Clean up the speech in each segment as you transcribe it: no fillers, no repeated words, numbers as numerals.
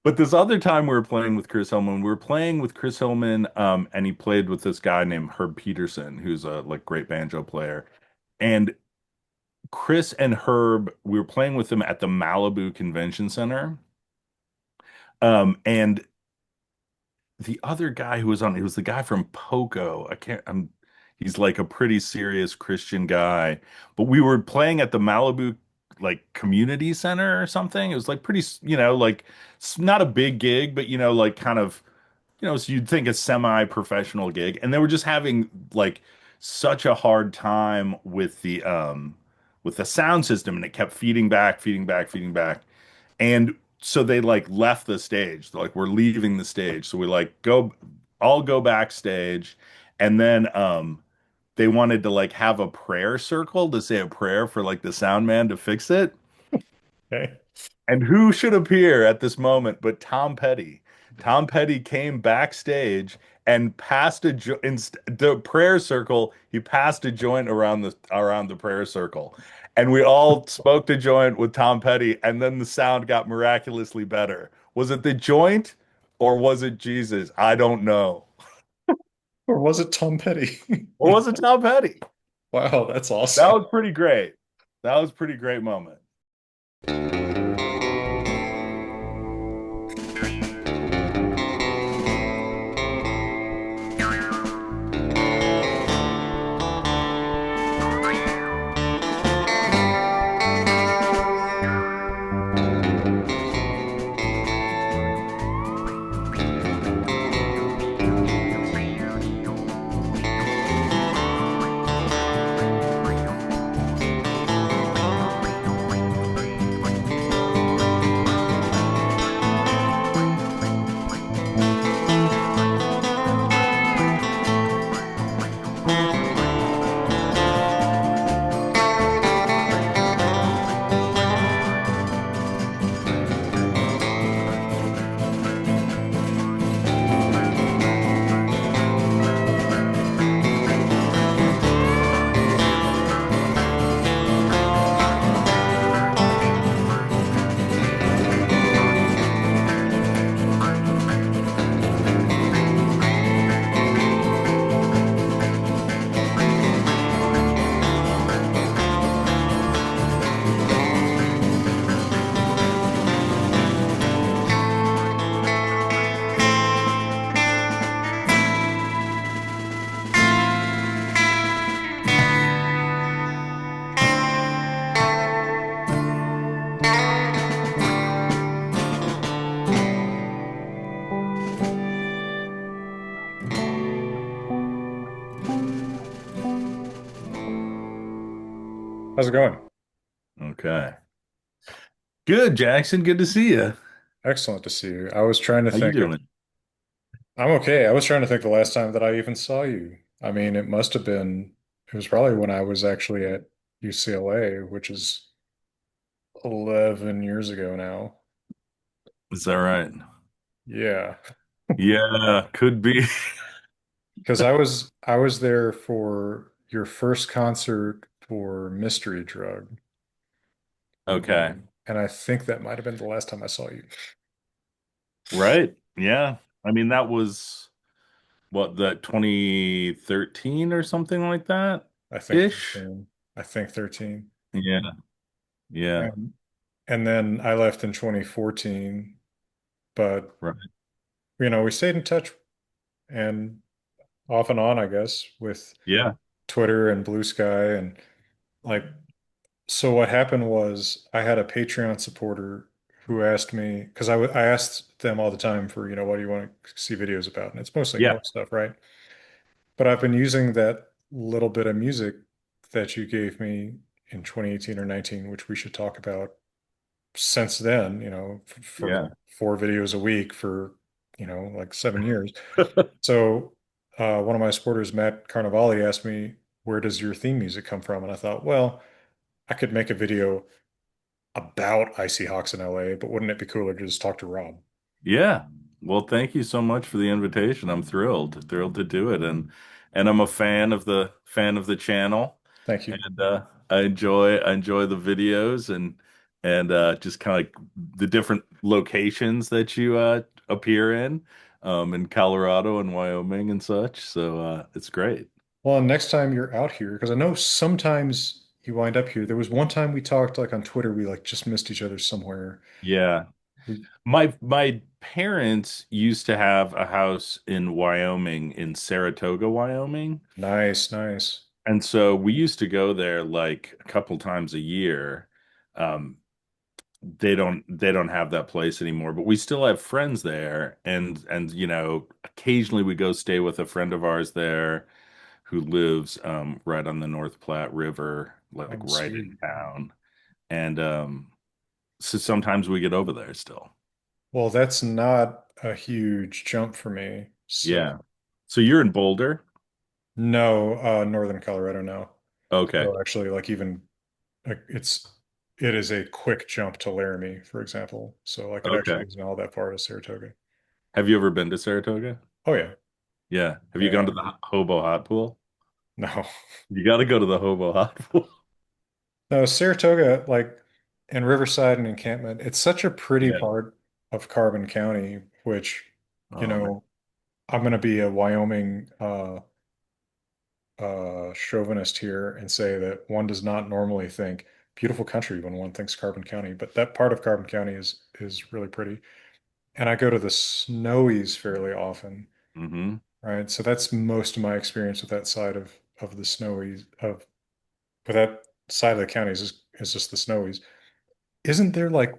But this other time we were playing with Chris Hillman, we were playing with Chris Hillman, and he played with this guy named Herb Peterson, who's a like great banjo player. And Chris and Herb, we were playing with them at the Malibu Convention Center. And the other guy who was on, he was the guy from Poco. He's like a pretty serious Christian guy. But we were playing at the Malibu like community center or something. It was like pretty, like not a big gig, but like kind of, so you'd think a semi-professional gig. And they were just having like such a hard time with the sound system, and it kept feeding back, feeding back, feeding back. And so they like left the stage. They're like, we're leaving the stage. So we like all go backstage. And then they wanted to like have a prayer circle to say a prayer for like the sound man to fix it. Okay. And who should appear at this moment but Tom Petty? Tom Petty came backstage and passed in the prayer circle. He passed a joint around the prayer circle, and we all smoked a joint with Tom Petty. And then the sound got miraculously better. Was it the joint or was it Jesus? I don't know. Or was it Tom Petty? Or was it Tom Petty? Wow, that's That awesome. was pretty great. That was a pretty great moment. How's it going? Okay. Good, Jackson. Good to see you. Excellent to see you. I was trying to How you think of, doing? I'm okay. I was trying to think the last time that I even saw you. I mean, it must have been, it was probably when I was actually at UCLA, which is 11 years ago now. Is that right? Yeah. Yeah, could be. Because I was there for your first concert for Mystery Drug. Okay. And I think that might have been the last time I saw you. Right. Yeah. I mean, that was what, the 2013 or something like that I think ish. 13. I think 13. Yeah. Yeah. And and then I left in 2014, but Right. we stayed in touch and off and on, I guess, with Yeah. Twitter and Blue Sky and like so what happened was I had a Patreon supporter who asked me because I asked them all the time for, what do you want to see videos about? And it's mostly Yeah. art stuff, right? But I've been using that little bit of music that you gave me in 2018 or 19, which we should talk about since then, for Yeah. 4 videos a week for, like 7 years. So one of my supporters, Matt Carnivale, asked me, where does your theme music come from? And I thought, well, I could make a video about Icy Hawks in LA, but wouldn't it be cooler to just talk to Rob? Yeah. Well, thank you so much for the invitation. I'm thrilled to do it. And I'm a fan of the channel. Thank you. And I enjoy the videos, and and just kind of like the different locations that you appear in Colorado and Wyoming and such. So it's great. Well, next time you're out here, because I know sometimes you wind up here. There was one time we talked like on Twitter, we like just missed each other somewhere. Yeah. We, My parents used to have a house in Wyoming, in Saratoga, Wyoming. nice, nice. And so we used to go there like a couple times a year. Um, they don't have that place anymore, but we still have friends there, and occasionally we go stay with a friend of ours there who lives right on the North Platte River, like Oh, right in sweet. town. And so sometimes we get over there still. Well, that's not a huge jump for me. So Yeah. So you're in Boulder? no, Northern Colorado, no. Okay. So actually, like even like it is a quick jump to Laramie, for example. So like it actually Okay. isn't all that far to Saratoga. Have you ever been to Saratoga? Oh yeah, Yeah. Have you gone yeah. to the Hobo Hot Pool? No, You got to go to the Hobo Hot Pool. no, Saratoga, like and Riverside and Encampment, it's such a pretty Yeah. part of Carbon County, which, you Oh man. know, I'm going to be a Wyoming chauvinist here and say that one does not normally think beautiful country when one thinks Carbon County, but that part of Carbon County is really pretty. And I go to the Snowies fairly often, Hmm. right? So that's most of my experience with that side of the Snowies of with that side of the counties is just the Snowies. Isn't there like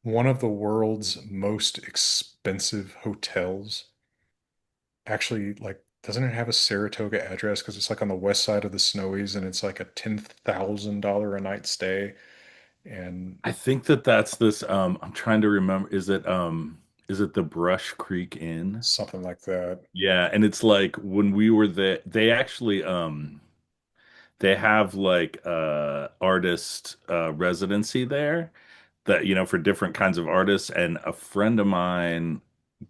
one of the world's most expensive hotels? Actually, like, doesn't it have a Saratoga address? Because it's like on the west side of the Snowies and it's like a $10,000 a night stay and I think that's this I'm trying to remember, is it the Brush Creek Inn? something like that. Yeah, and it's like when we were there, they actually they have like artist residency there that for different kinds of artists, and a friend of mine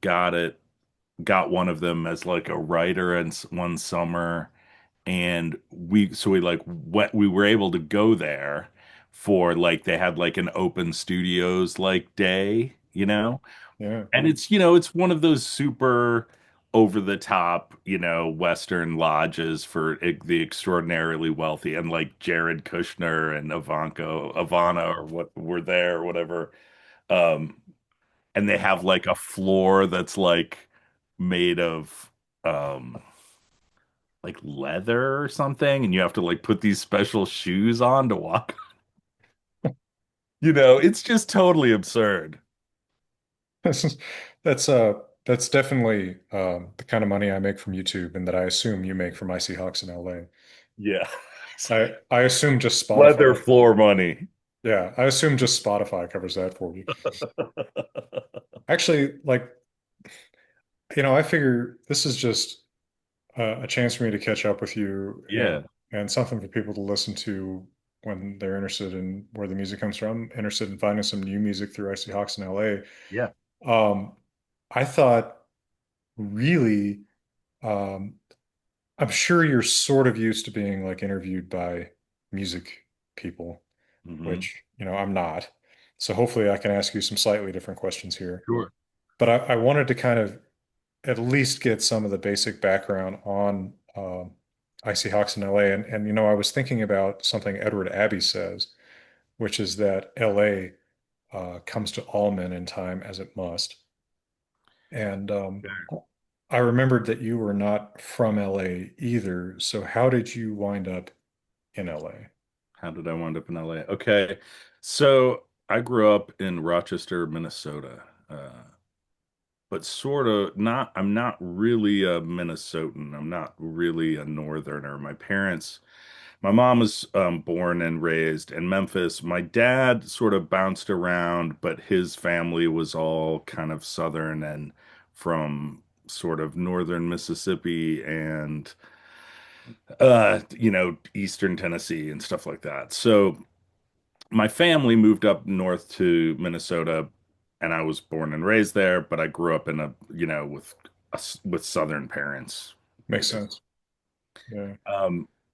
got it got one of them as like a writer and one summer, and we like we were able to go there for like they had like an open studios like day, Yeah. and it's one of those super over the top, Western lodges for the extraordinarily wealthy, and like Jared Kushner and Ivana or what were there or whatever. Um, and they have like a floor that's like made of um like leather or something, and you have to like put these special shoes on to walk. It's just totally absurd. That's that's definitely the kind of money I make from YouTube and that I assume you make from Icy Hawks in LA. Yeah. I assume just Leather Spotify. floor money. Yeah, I assume just Spotify covers that for you. Actually, like, I figure this is just a chance for me to catch up with you Yeah. and something for people to listen to when they're interested in where the music comes from, interested in finding some new music through Icy Hawks in LA. Yeah. Um, I thought really, um, I'm sure you're sort of used to being like interviewed by music people, Hmm. which, I'm not. So hopefully I can ask you some slightly different questions here. Sure. But I wanted to kind of at least get some of the basic background on Icy Hawks in LA. And I was thinking about something Edward Abbey says, which is that LA comes to all men in time as it must. And I remembered that you were not from LA either. So how did you wind up in LA? How did I wind up in LA? Okay. So I grew up in Rochester, Minnesota. But sort of not, I'm not really a Minnesotan. I'm not really a northerner. My mom was born and raised in Memphis. My dad sort of bounced around, but his family was all kind of southern and from sort of northern Mississippi and eastern Tennessee and stuff like that. So my family moved up north to Minnesota, and I was born and raised there, but I grew up in with southern parents, Makes basically. sense. Yeah.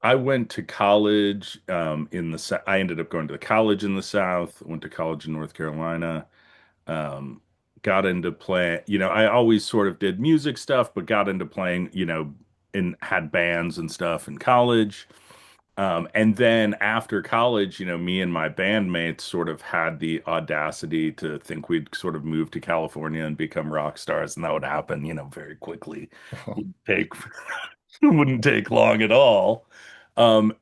I went to college in the I ended up going to the college in the South, went to college in North Carolina. Um, got into play, I always sort of did music stuff, but got into playing, and had bands and stuff in college. And then after college, me and my bandmates sort of had the audacity to think we'd sort of move to California and become rock stars, and that would happen, very quickly. Wouldn't take wouldn't take long at all.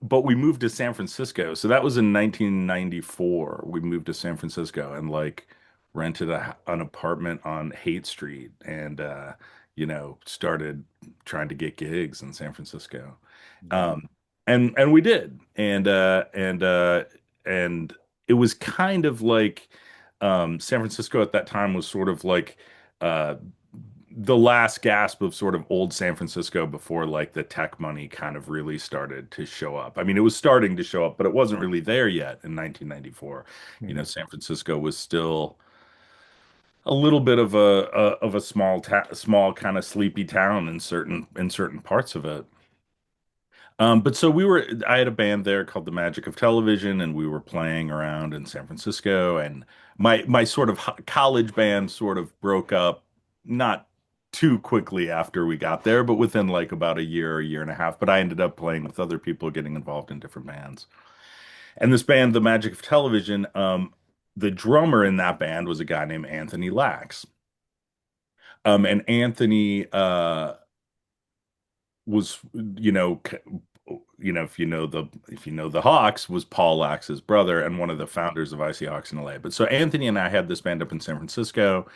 But we moved to San Francisco. So that was in 1994. We moved to San Francisco and like rented an apartment on Haight Street and started trying to get gigs in San Francisco. Wow. Um, and we did. And it was kind of like San Francisco at that time was sort of like uh the last gasp of sort of old San Francisco before like the tech money kind of really started to show up. I mean, it was starting to show up, but it wasn't really there yet in 1994. Hmm. San Francisco was still a little bit of a small kind of sleepy town in certain parts of it. But so I had a band there called The Magic of Television, and we were playing around in San Francisco. And my sort of college band sort of broke up, not too quickly after we got there, but within like about a year and a half. But I ended up playing with other people, getting involved in different bands. And this band, The Magic of Television, the drummer in that band was a guy named Anthony Lax. And Anthony was if you know the Hawks, was Paul Lax's brother and one of the founders of Icy Hawks in LA. But so Anthony and I had this band up in San Francisco,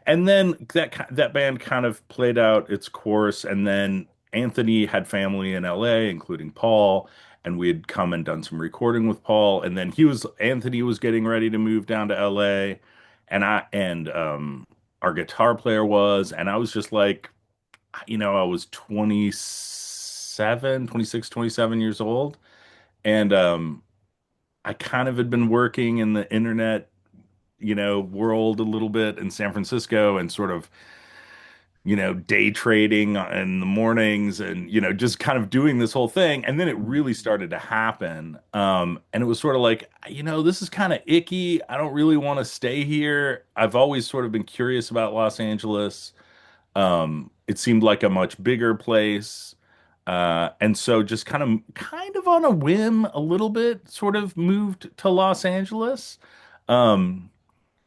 and then that band kind of played out its course, and then Anthony had family in LA, including Paul, and we had come and done some recording with Paul, and then Anthony was getting ready to move down to LA, and our guitar player was, and I was just like, I was 27 years old. And I kind of had been working in the internet, world a little bit in San Francisco and sort of, day trading in the mornings and, just kind of doing this whole thing. And then it really started to happen. And it was sort of like, this is kind of icky. I don't really want to stay here. I've always sort of been curious about Los Angeles. It seemed like a much bigger place. And so just kind of on a whim, a little bit, sort of moved to Los Angeles. Um,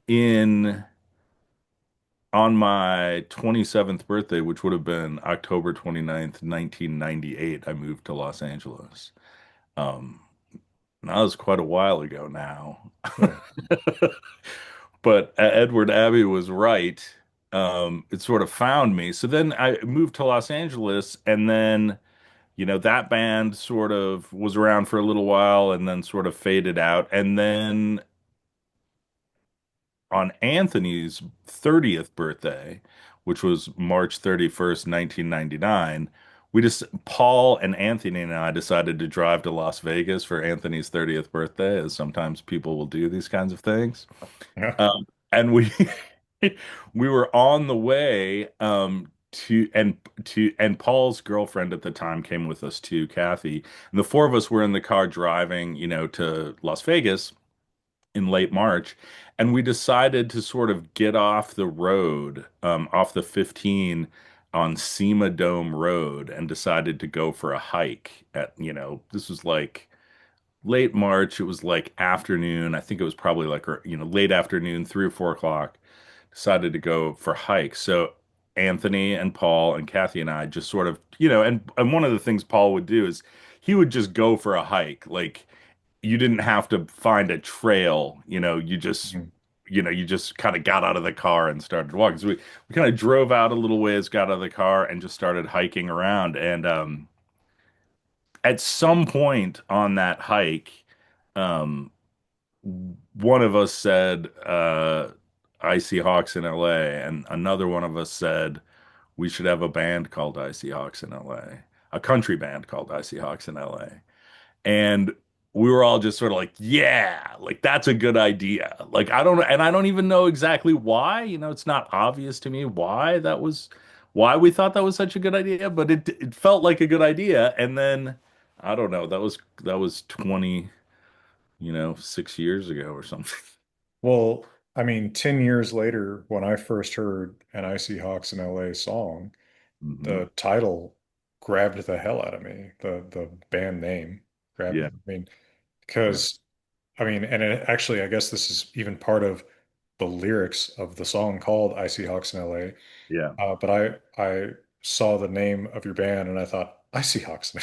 in On my 27th birthday, which would have been October 29th, 1998, I moved to Los Angeles. Um, and that was quite a while ago now. Yeah. But Edward Abbey was right. It sort of found me. So then I moved to Los Angeles, and then, that band sort of was around for a little while and then sort of faded out. And then on Anthony's 30th birthday, which was March 31st, 1999, Paul and Anthony and I decided to drive to Las Vegas for Anthony's 30th birthday, as sometimes people will do these kinds of things. Yeah. And we we were on the way and Paul's girlfriend at the time came with us too, Kathy. And the four of us were in the car driving, to Las Vegas in late March, and we decided to sort of get off the road, off the 15 on SEMA Dome Road, and decided to go for a hike this was like late March. It was like afternoon. I think it was probably like, late afternoon, 3 or 4 o'clock. Decided to go for hikes. So Anthony and Paul and Kathy and I just sort of, and one of the things Paul would do is he would just go for a hike. Like you didn't have to find a trail, Mhm. you just kind of got out of the car and started walking. So we kind of drove out a little ways, got out of the car and just started hiking around. And at some point on that hike, um, one of us said, Icy Hawks in LA, and another one of us said, we should have a band called Icy Hawks in LA, a country band called Icy Hawks in LA. And we were all just sort of like, yeah, like that's a good idea. Like I don't even know exactly why, it's not obvious to me why we thought that was such a good idea, but it felt like a good idea. And then I don't know. That was 20, 6 years ago or something. Well, I mean, 10 years later, when I first heard an Icy Hawks in LA song, Hmm. the title grabbed the hell out of me. The band name grabbed, Yeah, I mean, yeah, because I mean, and it, actually, I guess this is even part of the lyrics of the song called Icy Hawks in LA. yeah. But I saw the name of your band and I thought Icy Hawks.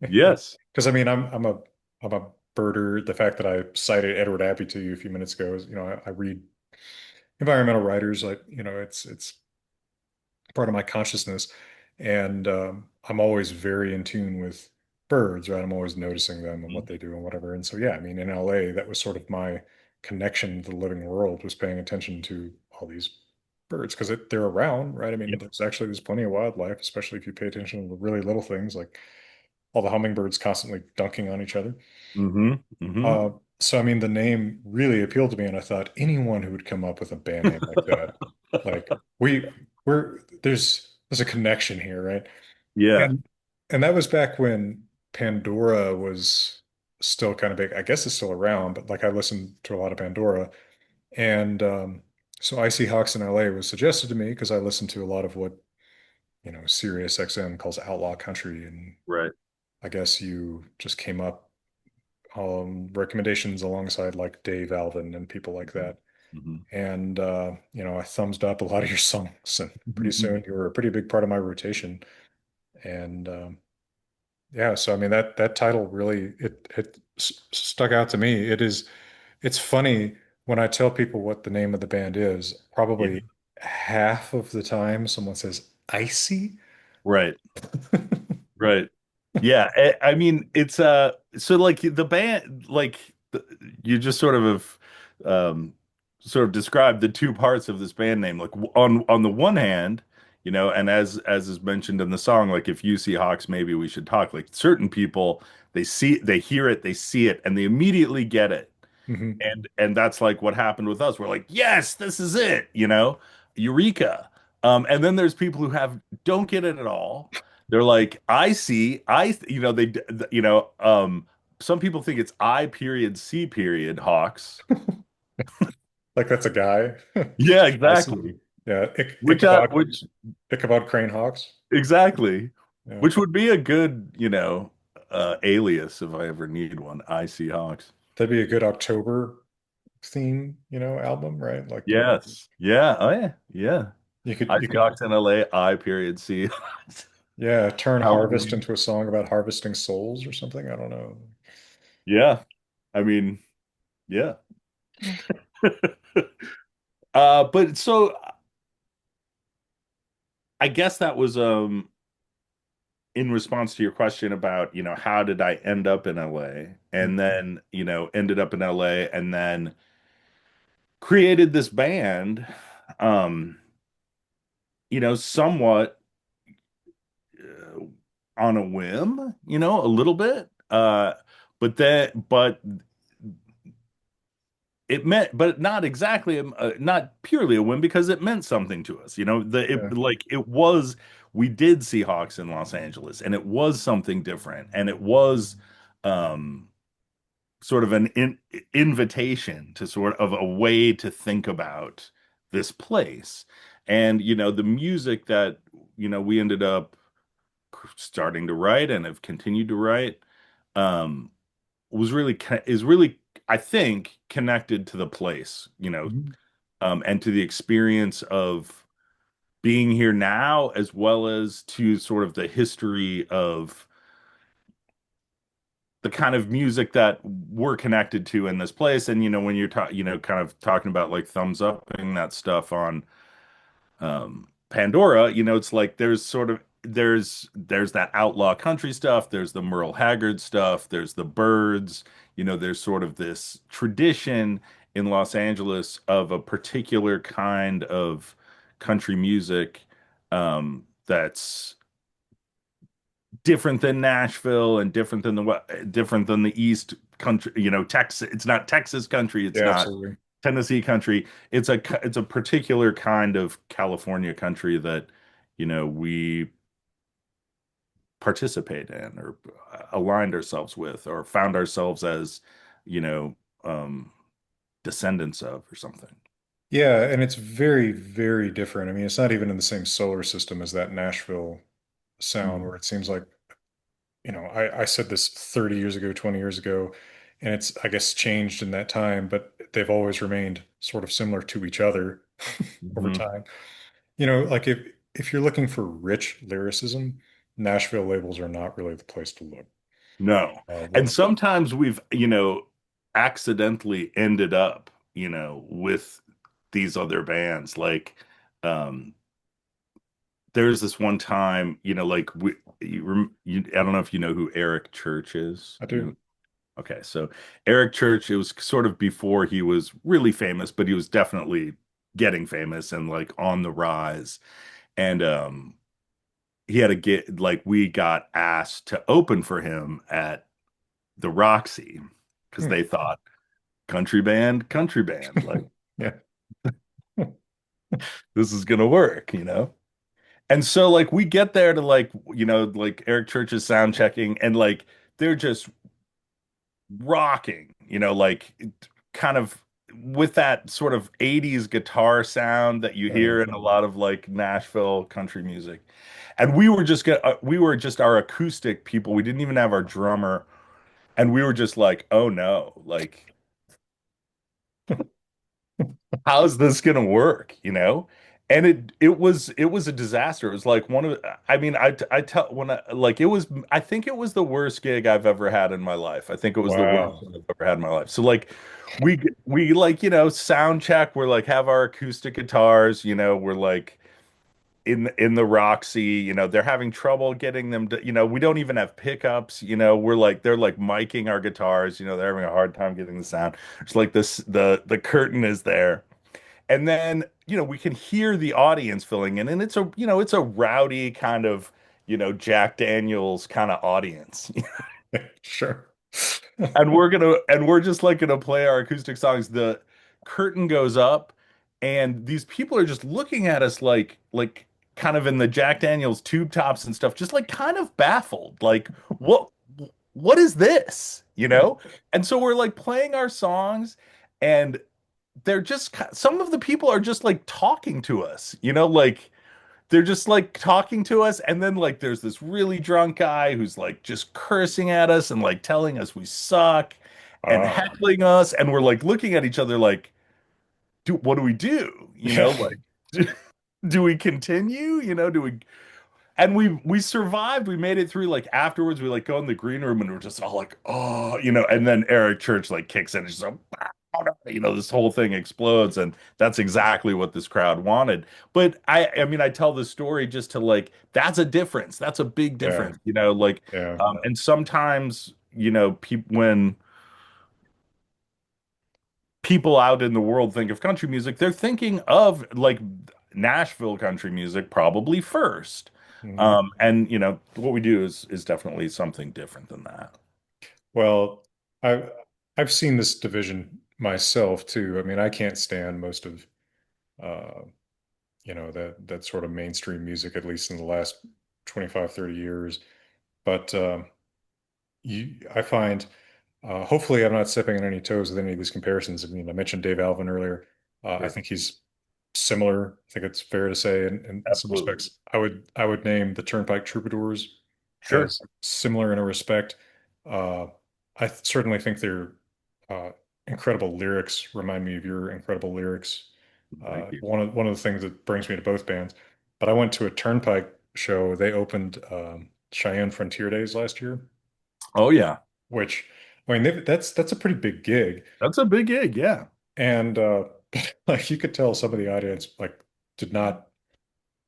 Yes. Because I mean, I'm a birder. The fact that I cited Edward Abbey to you a few minutes ago is, I read environmental writers, like, it's part of my consciousness. And I'm always very in tune with birds, right? I'm always noticing them and what Mhm. they do and whatever. And so, yeah, I mean, in LA, that was sort of my connection to the living world, was paying attention to all these birds because they're around, right? I mean, Yep. there's plenty of wildlife, especially if you pay attention to the really little things like all the hummingbirds constantly dunking on each other. Hmm. Hmm. So I mean, the name really appealed to me, and I thought anyone who would come up with a band name like that, like there's a connection here, right? Yeah. And and that was back when Pandora was still kind of big. I guess it's still around, but like I listened to a lot of Pandora, and so Icy Hawks in LA was suggested to me because I listened to a lot of what Sirius XM calls outlaw country, and Right. I guess you just came up recommendations alongside like Dave Alvin and people like that. Hmm. And I thumbs up a lot of your songs, and pretty Hmm. soon you were a pretty big part of my rotation. And yeah, so I mean that title really it stuck out to me. It's funny when I tell people what the name of the band is, Yeah. probably half of the time someone says Icy. Right. Right. Yeah. I mean, it's so like the band, like you just um sort of described the two parts of this band name. Like on the one hand, and as is mentioned in the song, like if you see Hawks, maybe we should talk. Like certain people, they hear it, they see it, and they immediately get it. Mhm. And that's like what happened with us. We're like, yes, this is it, Eureka. And then there's people who don't get it at all. They're like, I see, they, some people think it's I period C period Hawks. Like that's a guy. Yeah, I see. exactly. Yeah, Which Ichabod Crane Hawks. exactly, Yeah. which would be a good, alias if I ever need one. I see Hawks. That'd be a good October theme, album, right? Like, Yes. Yeah. Oh yeah. Yeah. you could I you see could Hawks in LA. I period C. yeah, turn Harvest Halloween. into a song about harvesting souls or something. I don't know. Yeah. I mean, yeah. But so I guess that was in response to your question about, how did I end up in LA? And then, ended up in LA and then created this band, um, somewhat uh, on a whim, a little bit. But it meant, but not exactly, not purely a win because it meant something to us. Yeah. We did see Hawks in Los Angeles, and it was something different, and it was um, sort of an invitation to sort of a way to think about this place, and the music that we ended up starting to write and have continued to write. Um, is really, I think, connected to the place, Mhm. and to the experience of being here now, as well as to sort of the history of the kind of music that we're connected to in this place. And when you're kind of talking about like thumbs upping that stuff on Pandora, it's like there's that outlaw country stuff, there's the Merle Haggard stuff, there's the Birds, there's sort of this tradition in Los Angeles of a particular kind of country music that's different than Nashville and different than the East country, Texas. It's not Texas country, it's Yeah, not absolutely. Tennessee country. It's a particular kind of California country that we participate in or aligned ourselves with or found ourselves as, you know, um, descendants of or something. Yeah, and it's very, very different. I mean, it's not even in the same solar system as that Nashville sound Mhm. where it seems like, I said this 30 years ago, 20 years ago, and it's, I guess, changed in that time, but they've always remained sort of similar to each other over Mhm. time. Like if you're looking for rich lyricism, Nashville labels are not really the place to look. No. And What? sometimes we've, accidentally ended up, with these other bands. Like, um, there's this one time, like I don't know if you know who Eric Church is. I Do you do. know? Okay, so Eric Church, it was sort of before he was really famous, but he was definitely getting famous and like on the rise. And he had a get like we got asked to open for him at the Roxy because Hmm. they thought country band, like Yeah. this is gonna work. And so like we get there to like Eric Church's sound checking and like they're just rocking, like kind of with that sort of 80s guitar sound that you Uh, hear in a lot of like Nashville country music. And we were just our acoustic people. We didn't even have our drummer. And we were just like, oh no, like how's this gonna work? And it was a disaster. It was like one of I mean I tell when I like it was I think it was the worst gig I've ever had in my life. I think it was the worst wow. thing I've ever had in my life. So like we like sound check, we're like have our acoustic guitars, we're like in the Roxy, they're having trouble getting them to, we don't even have pickups, we're like they're like miking our guitars, they're having a hard time getting the sound. It's like this the curtain is there. And then, we can hear the audience filling in, and it's a rowdy kind of, Jack Daniels kind of audience. Sure. And we're just like gonna play our acoustic songs. The curtain goes up, and these people are just looking at us like kind of in the Jack Daniels tube tops and stuff, just like kind of baffled. Like, what is this? And so we're like playing our songs, and they're just some of the people are just like talking to us, like they're just like talking to us, and then like there's this really drunk guy who's like just cursing at us and like telling us we suck and Wow. heckling us, and we're like looking at each other like, what do we do? Yeah. Like do we continue? Do we and we survived. We made it through. Like afterwards, we like go in the green room and we're just all like, oh, and then Eric Church like kicks in and she's like, "Oh, no," this whole thing explodes, and that's exactly what this crowd wanted. But I mean, I tell this story just to like, that's a difference. That's a big Yeah. difference, like, Yeah. and sometimes, people when people out in the world think of country music, they're thinking of like Nashville country music probably first. Mhm. And what we do is definitely something different than that. Well, I've seen this division myself too. I mean, I can't stand most of uh, that sort of mainstream music, at least in the last 25, 30 years. But I find, hopefully, I'm not stepping on any toes with any of these comparisons. I mean, I mentioned Dave Alvin earlier. I Sure. think he's similar. I think it's fair to say, in some Absolutely. respects, I would name the Turnpike Troubadours Sure. as similar in a respect. Uh, I certainly think their uh, incredible lyrics remind me of your incredible lyrics. Thank you. One of the things that brings me to both bands. But I went to a Turnpike show. They opened Cheyenne Frontier Days last year, Oh yeah. which I mean that's a pretty big gig, That's a big gig. Yeah. and like you could tell some of the audience like did not.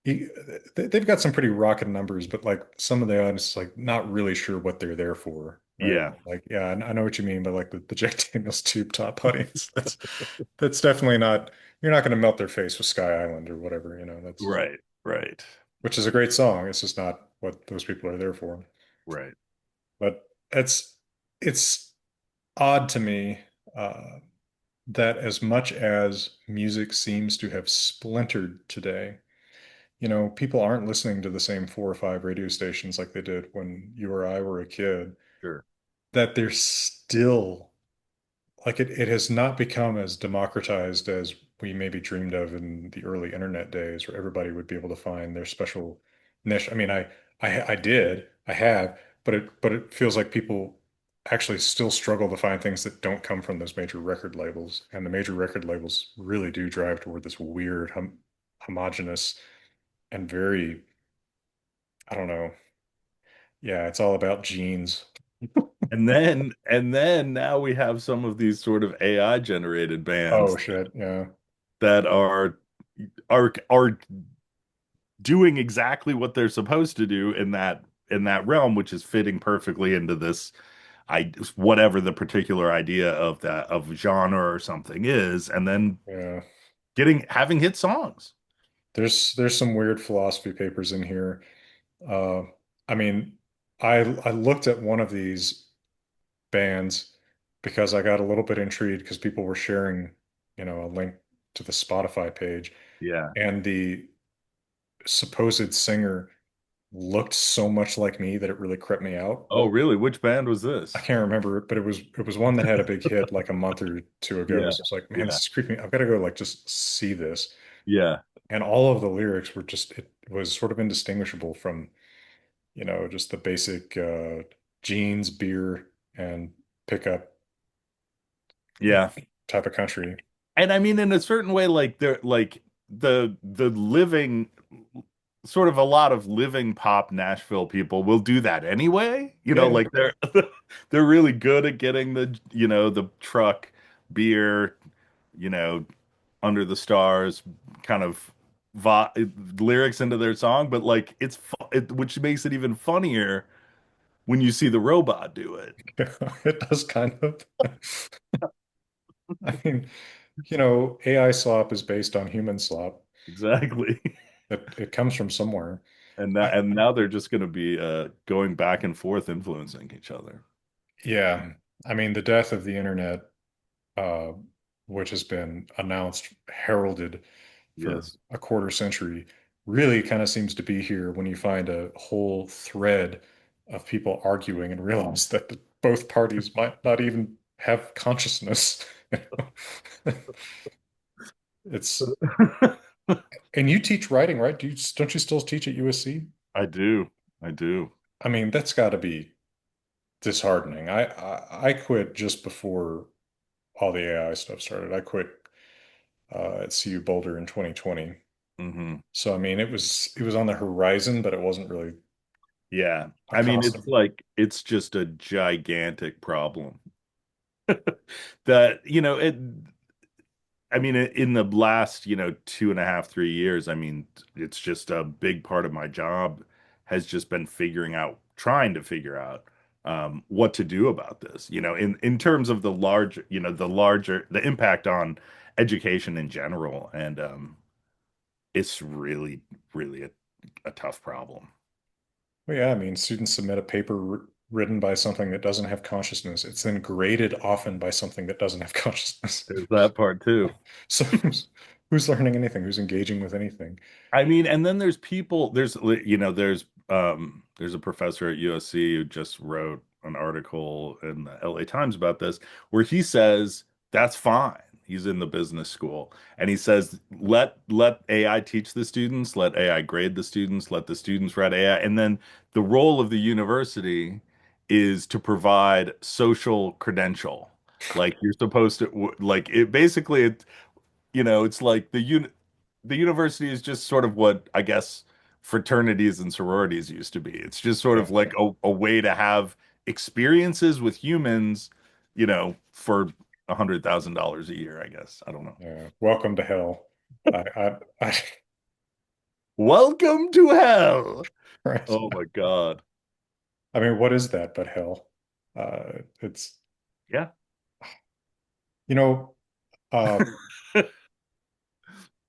he- they've got some pretty rocking numbers, but like some of the audience is like not really sure what they're there for, right? Yeah. Like, yeah, I know what you mean by like the Jack Daniels tube top audience. That's definitely not. You're not going to melt their face with Sky Island or whatever, that's Right. Right. which is a great song. It's just not what those people are there for. Right. But it's odd to me that as much as music seems to have splintered today, people aren't listening to the same four or five radio stations like they did when you or I were a kid, Sure. that they're still like it has not become as democratized as we maybe dreamed of in the early internet days where everybody would be able to find their special niche. I mean, I have, but it feels like people actually still struggle to find things that don't come from those major record labels. And the major record labels really do drive toward this weird homogenous and very, I don't know. Yeah, it's all about genes. And then now we have some of these sort of AI generated Oh bands shit, yeah. that are doing exactly what they're supposed to do in that realm, which is fitting perfectly into this I whatever the particular idea of that of genre or something is, and then Yeah. getting having hit songs. There's some weird philosophy papers in here. Uh, I mean, I looked at one of these bands because I got a little bit intrigued because people were sharing, a link to the Spotify page, Yeah. and the supposed singer looked so much like me that it really crept me out. Oh, really? Which band was I this? can't remember it, but it was one that had a big hit like a month or two ago. Yeah. So it's like, man, Yeah. this is creeping. I've got to go like just see this. Yeah. And all of the lyrics were just it was sort of indistinguishable from just the basic jeans, beer, and pickup Yeah. type of country. And I mean, in a certain way, like they're like the living sort of a lot of living pop Nashville people will do that anyway. Yeah. Like they're they're really good at getting the truck, beer, you know, under the stars kind of vi lyrics into their song, but like which makes it even funnier when you see the robot do it. It does kind of. I mean, AI slop is based on human slop. Exactly. It comes from somewhere. And now, I, and now they're just going to be going back and forth influencing each other. yeah. I mean, the death of the internet, uh, which has been announced, heralded for Yes. a quarter century, really kind of seems to be here when you find a whole thread of people arguing and realize that both parties might not even have consciousness. You know? It's and you teach writing, right? Don't you still teach at USC? I do. I do. I mean, that's got to be disheartening. I quit just before all the AI stuff started. I quit at CU Boulder in 2020. Hmm. So I mean, it was on the horizon, but it wasn't really Yeah. a I mean, it's constant. like it's just a gigantic problem that, I mean, in the last, 2.5, 3 years, I mean, it's just a big part of my job has just been trying to figure out what to do about this, in terms of the impact on education in general. And it's really, really a tough problem. Well, yeah, I mean, students submit a paper written by something that doesn't have consciousness. It's then graded often by something that doesn't have consciousness. There's that part too. So who's learning anything? Who's engaging with anything? I mean, and then there's people, there's a professor at USC who just wrote an article in the LA Times about this where he says that's fine. He's in the business school and he says let AI teach the students, let AI grade the students, let the students write AI, and then the role of the university is to provide social credential. Like you're supposed to like it basically it's like the university is just sort of what I guess fraternities and sororities used to be. It's just sort of Yeah, like a way to have experiences with humans, for $100,000 a year, I guess. I don't know. yeah. Welcome to hell. I Welcome to hell. right. Oh my God. I mean, what is that but hell? It's Yeah. you know, uh,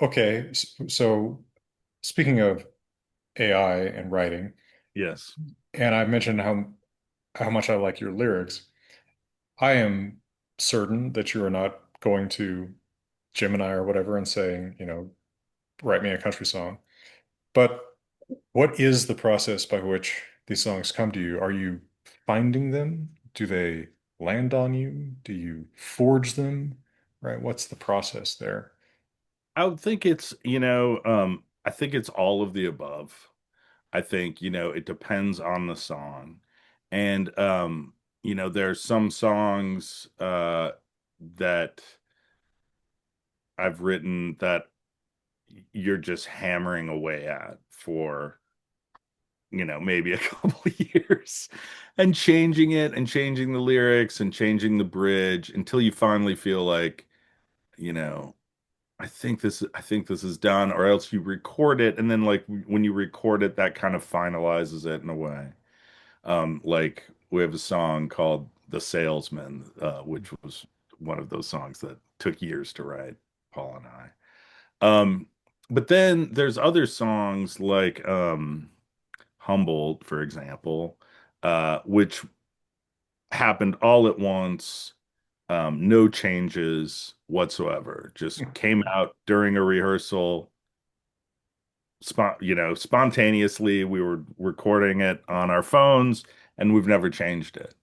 okay. So speaking of AI and writing, Yes. and I mentioned how much I like your lyrics. I am certain that you are not going to Gemini or whatever and saying, write me a country song. But what is the process by which these songs come to you? Are you finding them? Do they land on you? Do you forge them? Right? What's the process there? I would think it's, I think it's all of the above. I think, it depends on the song. And there's some songs that I've written that you're just hammering away at for, maybe a couple of years and changing it and changing the lyrics and changing the bridge until you finally feel like, you know, I think this is done, or else you record it, and then like when you record it, that kind of finalizes it in a way. Like we have a song called "The Salesman," which was one of those songs that took years to write, Paul and I. Um, but then there's other songs like "Humboldt," for example, which happened all at once, no changes whatsoever. Just came out during a rehearsal, spontaneously. We were recording it on our phones, and we've never changed it.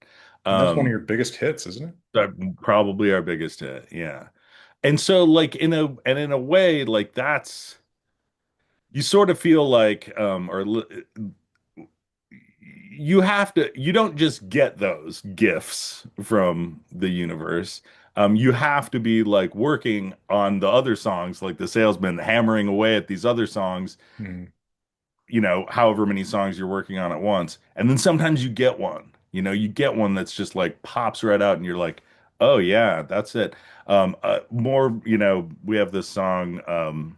And that's one of Um, your biggest hits, isn't it? Probably our biggest hit, yeah. And so, like in a way, like that's you sort of feel like, you don't just get those gifts from the universe. You have to be like working on the other songs, like the salesman hammering away at these other songs, Hmm. however many songs you're working on at once. And then sometimes you get one, you get one that's just like pops right out and you're like, oh yeah, that's it. More, we have this song,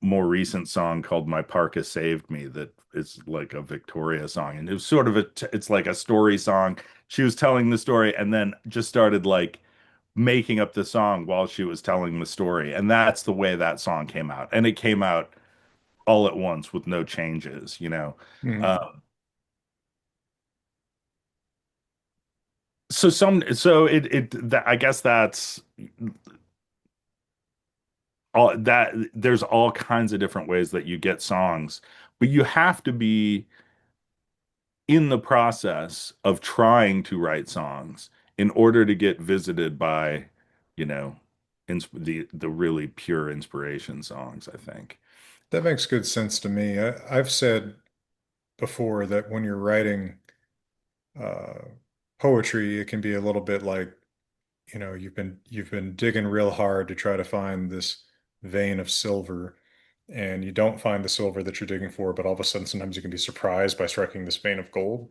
more recent song called "My Parka Saved Me" that is like a Victoria song, and it was sort of it's like a story song. She was telling the story and then just started like making up the song while she was telling the story, and that's the way that song came out, and it came out all at once with no changes. Hmm. Uh, I guess that's all that there's all kinds of different ways that you get songs, but you have to be in the process of trying to write songs in order to get visited by, you know, the really pure inspiration songs, I think. That makes good sense to me. I've said before that when you're writing uh, poetry, it can be a little bit like, you've been digging real hard to try to find this vein of silver, and you don't find the silver that you're digging for, but all of a sudden, sometimes you can be surprised by striking this vein of gold.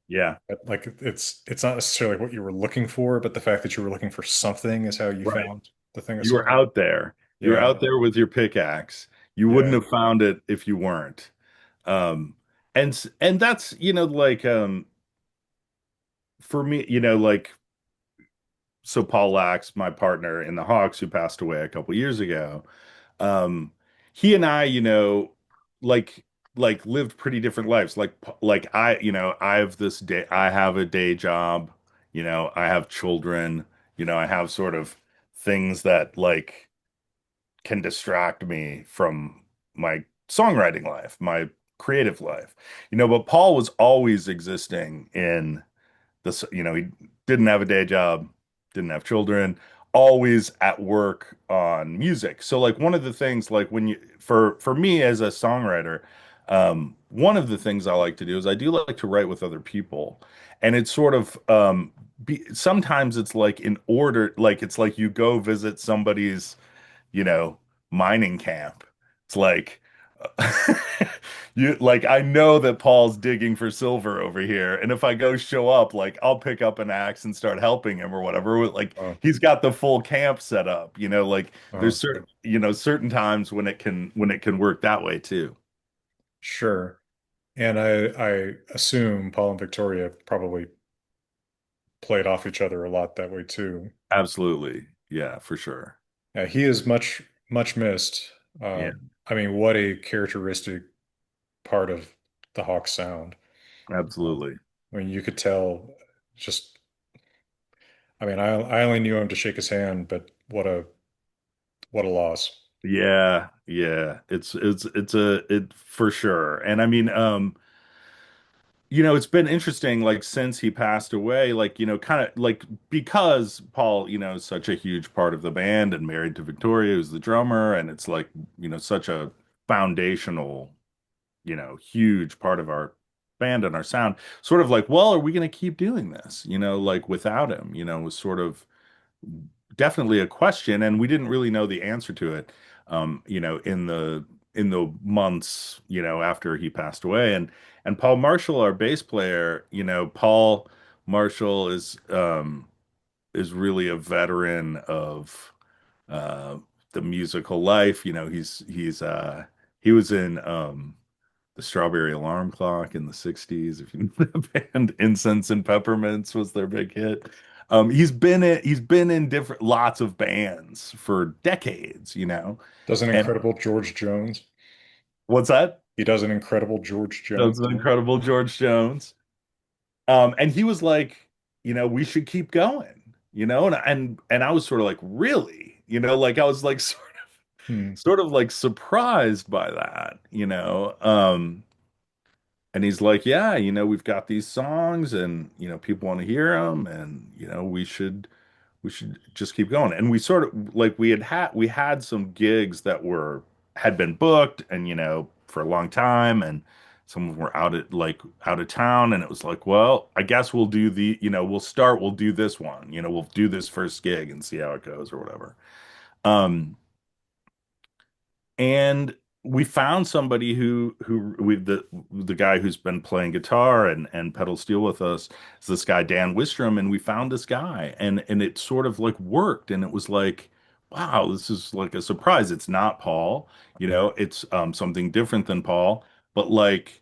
Yeah, Like it's not necessarily what you were looking for, but the fact that you were looking for something is how you right. found the thing of You were silver. out there. You were Yeah, out there with your pickaxe. You wouldn't yeah. have found it if you weren't. Um, and that's, like for me, like so Paul Lax, my partner in the Hawks, who passed away a couple years ago, um he and I, like lived pretty different lives. Like I have this day, I have a day job, I have children, I have sort of things that like can distract me from my songwriting life, my creative life. But Paul was always existing in this, he didn't have a day job, didn't have children, always at work on music. So like one of the things, like when you for me as a songwriter, one of the things I like to do is I do like to write with other people. And it's sort of sometimes it's like in order, like it's like you go visit somebody's, you know, mining camp. It's like I know that Paul's digging for silver over here, and if I go show up, like I'll pick up an axe and start helping him or whatever. Like Oh, he's got the full camp set up, like there's oh, certain times when it can work that way too. sure. And I assume Paul and Victoria probably played off each other a lot that way too. Absolutely. Yeah, for sure. He is much missed. Yeah, I mean, what a characteristic part of the Hawk sound. absolutely. I mean, you could tell just, I mean, I only knew him to shake his hand, but what a loss. Yeah, yeah. It's a it for sure. And I mean, it's been interesting, like since he passed away, like, kind of like because Paul, is such a huge part of the band and married to Victoria, who's the drummer, and it's like, such a foundational, huge part of our band and our sound. Sort of like, well, are we going to keep doing this? Like without him, was sort of definitely a question, and we didn't really know the answer to it, in the months, after he passed away. And Paul Marshall, our bass player, Paul Marshall is really a veteran of uh, the musical life. He was in the Strawberry Alarm Clock in the 60s. If you know the band, Incense and Peppermints was their big hit. He's been in different lots of bands for decades. Does an And incredible George Jones. what's that? He does an incredible George That's Jones. an incredible George Jones. And he was like, we should keep going, and I was sort of like, really? Like I was like Hmm. sort of like surprised by that, and he's like, yeah, we've got these songs and, people want to hear them and, we should just keep going. And we sort of like we had some gigs that had been booked and, for a long time, and some of them were out of town, and it was like, well, I guess we'll do this one, we'll do this first gig and see how it goes or whatever. Um, and we found somebody the guy who's been playing guitar and pedal steel with us is this guy Dan Wistrom, and we found this guy, and it sort of like worked, and it was like, wow, this is like a surprise. It's not Paul, it's something different than Paul, but like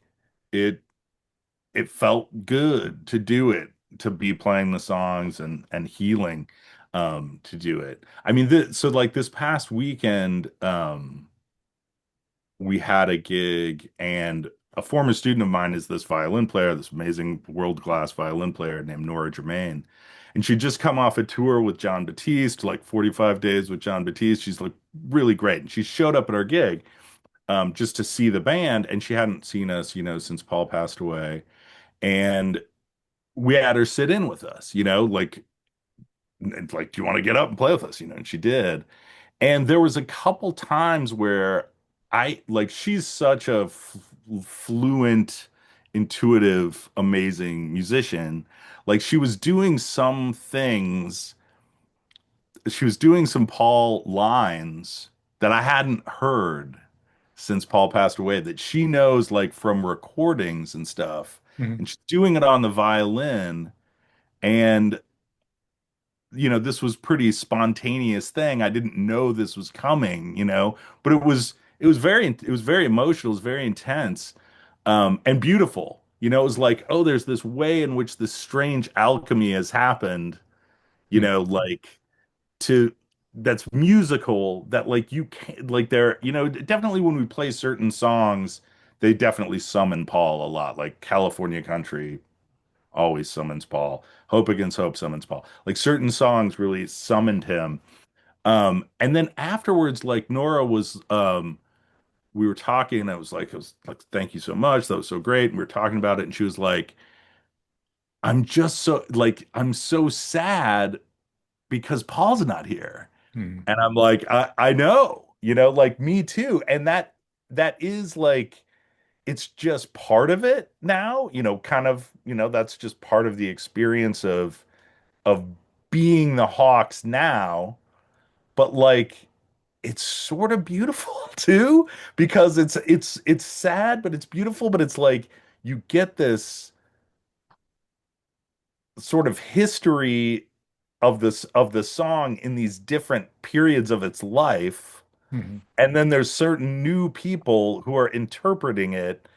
it it felt good to do it, to be playing the songs and healing, to do it. I mean, so like this past weekend, we had a gig, and a former student of mine is this violin player, this amazing world-class violin player named Nora Germain. And she'd just come off a tour with John Batiste, like 45 days with John Batiste. She's like really great. And she showed up at our gig, just to see the band, and she hadn't seen us, since Paul passed away. And we had her sit in with us, like, do you want to get up and play with us? And she did. And there was a couple times where she's such a fluent, intuitive, amazing musician. Like she was doing some Paul lines that I hadn't heard since Paul passed away, that she knows like from recordings and stuff. Mhm. And she's doing it on the violin. And this was pretty spontaneous thing. I didn't know this was coming, but it was very emotional, it was very intense, and beautiful. It was like, oh, there's this way in which this strange alchemy has happened, Hmm. like to that's musical, that like you can't, like there, definitely when we play certain songs, they definitely summon Paul a lot, like California Country always summons Paul. Hope Against Hope summons Paul. Like certain songs really summoned him. And then afterwards, like Nora we were talking, and I was like, thank you so much. That was so great. And we were talking about it, and she was like, I'm so sad because Paul's not here. Hmm. And I'm like, I know, like me too. And that is like, it's just part of it now, kind of, that's just part of the experience of being the Hawks now, but like it's sort of beautiful too, because it's sad, but it's beautiful, but it's like you get this sort of history of the song in these different periods of its life, Hmm. and then there's certain new people who are interpreting it,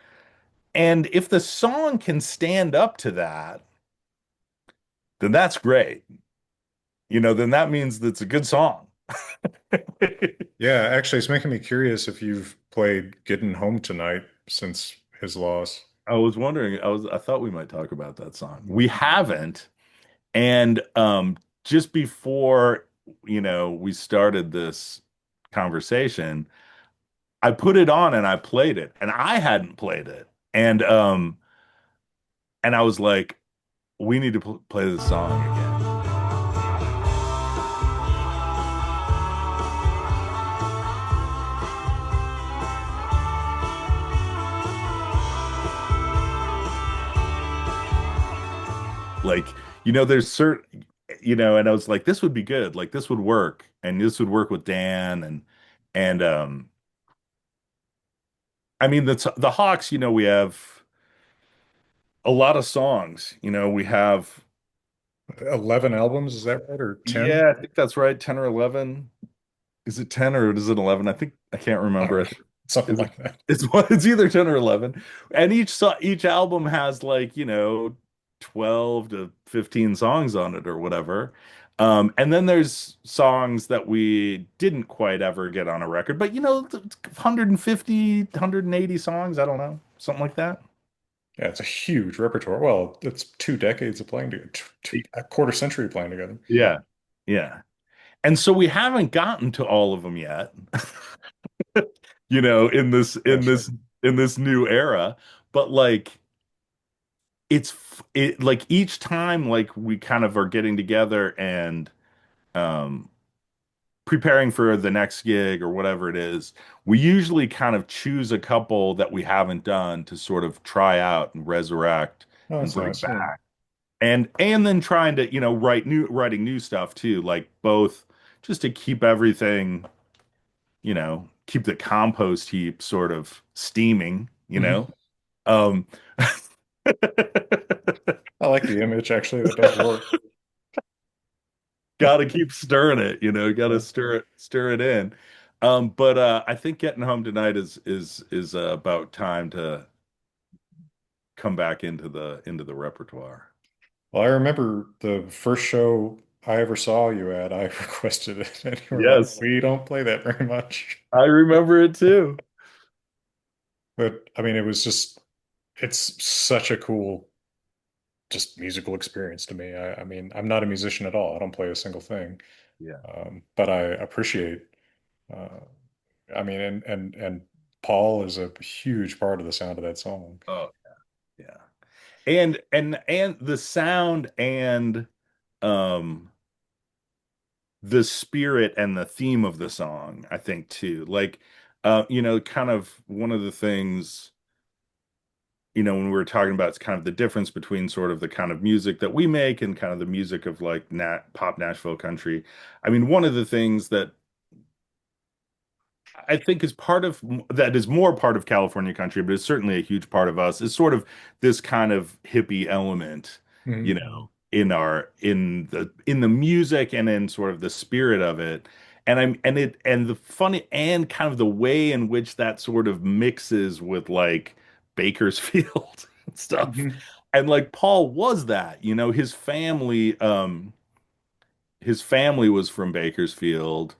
and if the song can stand up to that, then that's great. Then that means that's a good song. Yeah, actually, it's making me curious if you've played Getting Home Tonight since his loss. I was wondering, I thought we might talk about that song. We haven't. And just before, we started this conversation, I put it on and I played it, and I hadn't played it, and I was like, we need to play this song again. Like, there's certain, and I was like, this would be good. Like, this would work, and this would work with Dan, and I mean, the Hawks. We have a lot of songs. We have, 11 albums, is that right? Or 10? yeah, I think that's right, 10 or 11. Is it 10 or is it 11? I can't I don't remember. know. Something Is it, like that. it's either 10 or 11. And each album has like, 12 to 15 songs on it or whatever. And then there's songs that we didn't quite ever get on a record, but 150, 180 songs, I don't know, something like that. Yeah, it's a huge repertoire. Well, it's 2 decades of playing together, a quarter century playing together. Yeah. Yeah. And so we haven't gotten to all of them yet. In this Yeah, in sure. this in this new era, but like it like each time like we kind of are getting together and um preparing for the next gig or whatever it is, we usually kind of choose a couple that we haven't done to sort of try out and resurrect Oh, and that's bring nice. Yeah. back. And then trying to, writing new stuff too, like both just to keep everything, keep the compost heap sort of steaming. Mhm. Um, I like the image, actually. That does work. got to keep stirring it, got to Yeah. stir it in. But I think getting home tonight is about time to come back into the repertoire. Well, I remember the first show I ever saw you at, I requested it, and you were like, Yes, we don't play that very much. I remember it too. But I mean, it's such a cool, just musical experience to me. I mean, I'm not a musician at all. I don't play a single thing. Yeah. But I appreciate, uh, I mean, and Paul is a huge part of the sound of that song. Oh, yeah. And the sound and um the spirit and the theme of the song, I think too. Like kind of one of the things, when we were talking about it's kind of the difference between sort of the kind of music that we make and kind of the music of like Nat pop Nashville country. I mean, one of the things that I think is part of that is more part of California country, but it's certainly a huge part of us, is sort of this kind of hippie element, Mhm. in the music and in sort of the spirit of it. And the funny and kind of the way in which that sort of mixes with like Bakersfield and stuff. Mhm. And like Paul was that, his family was from Bakersfield.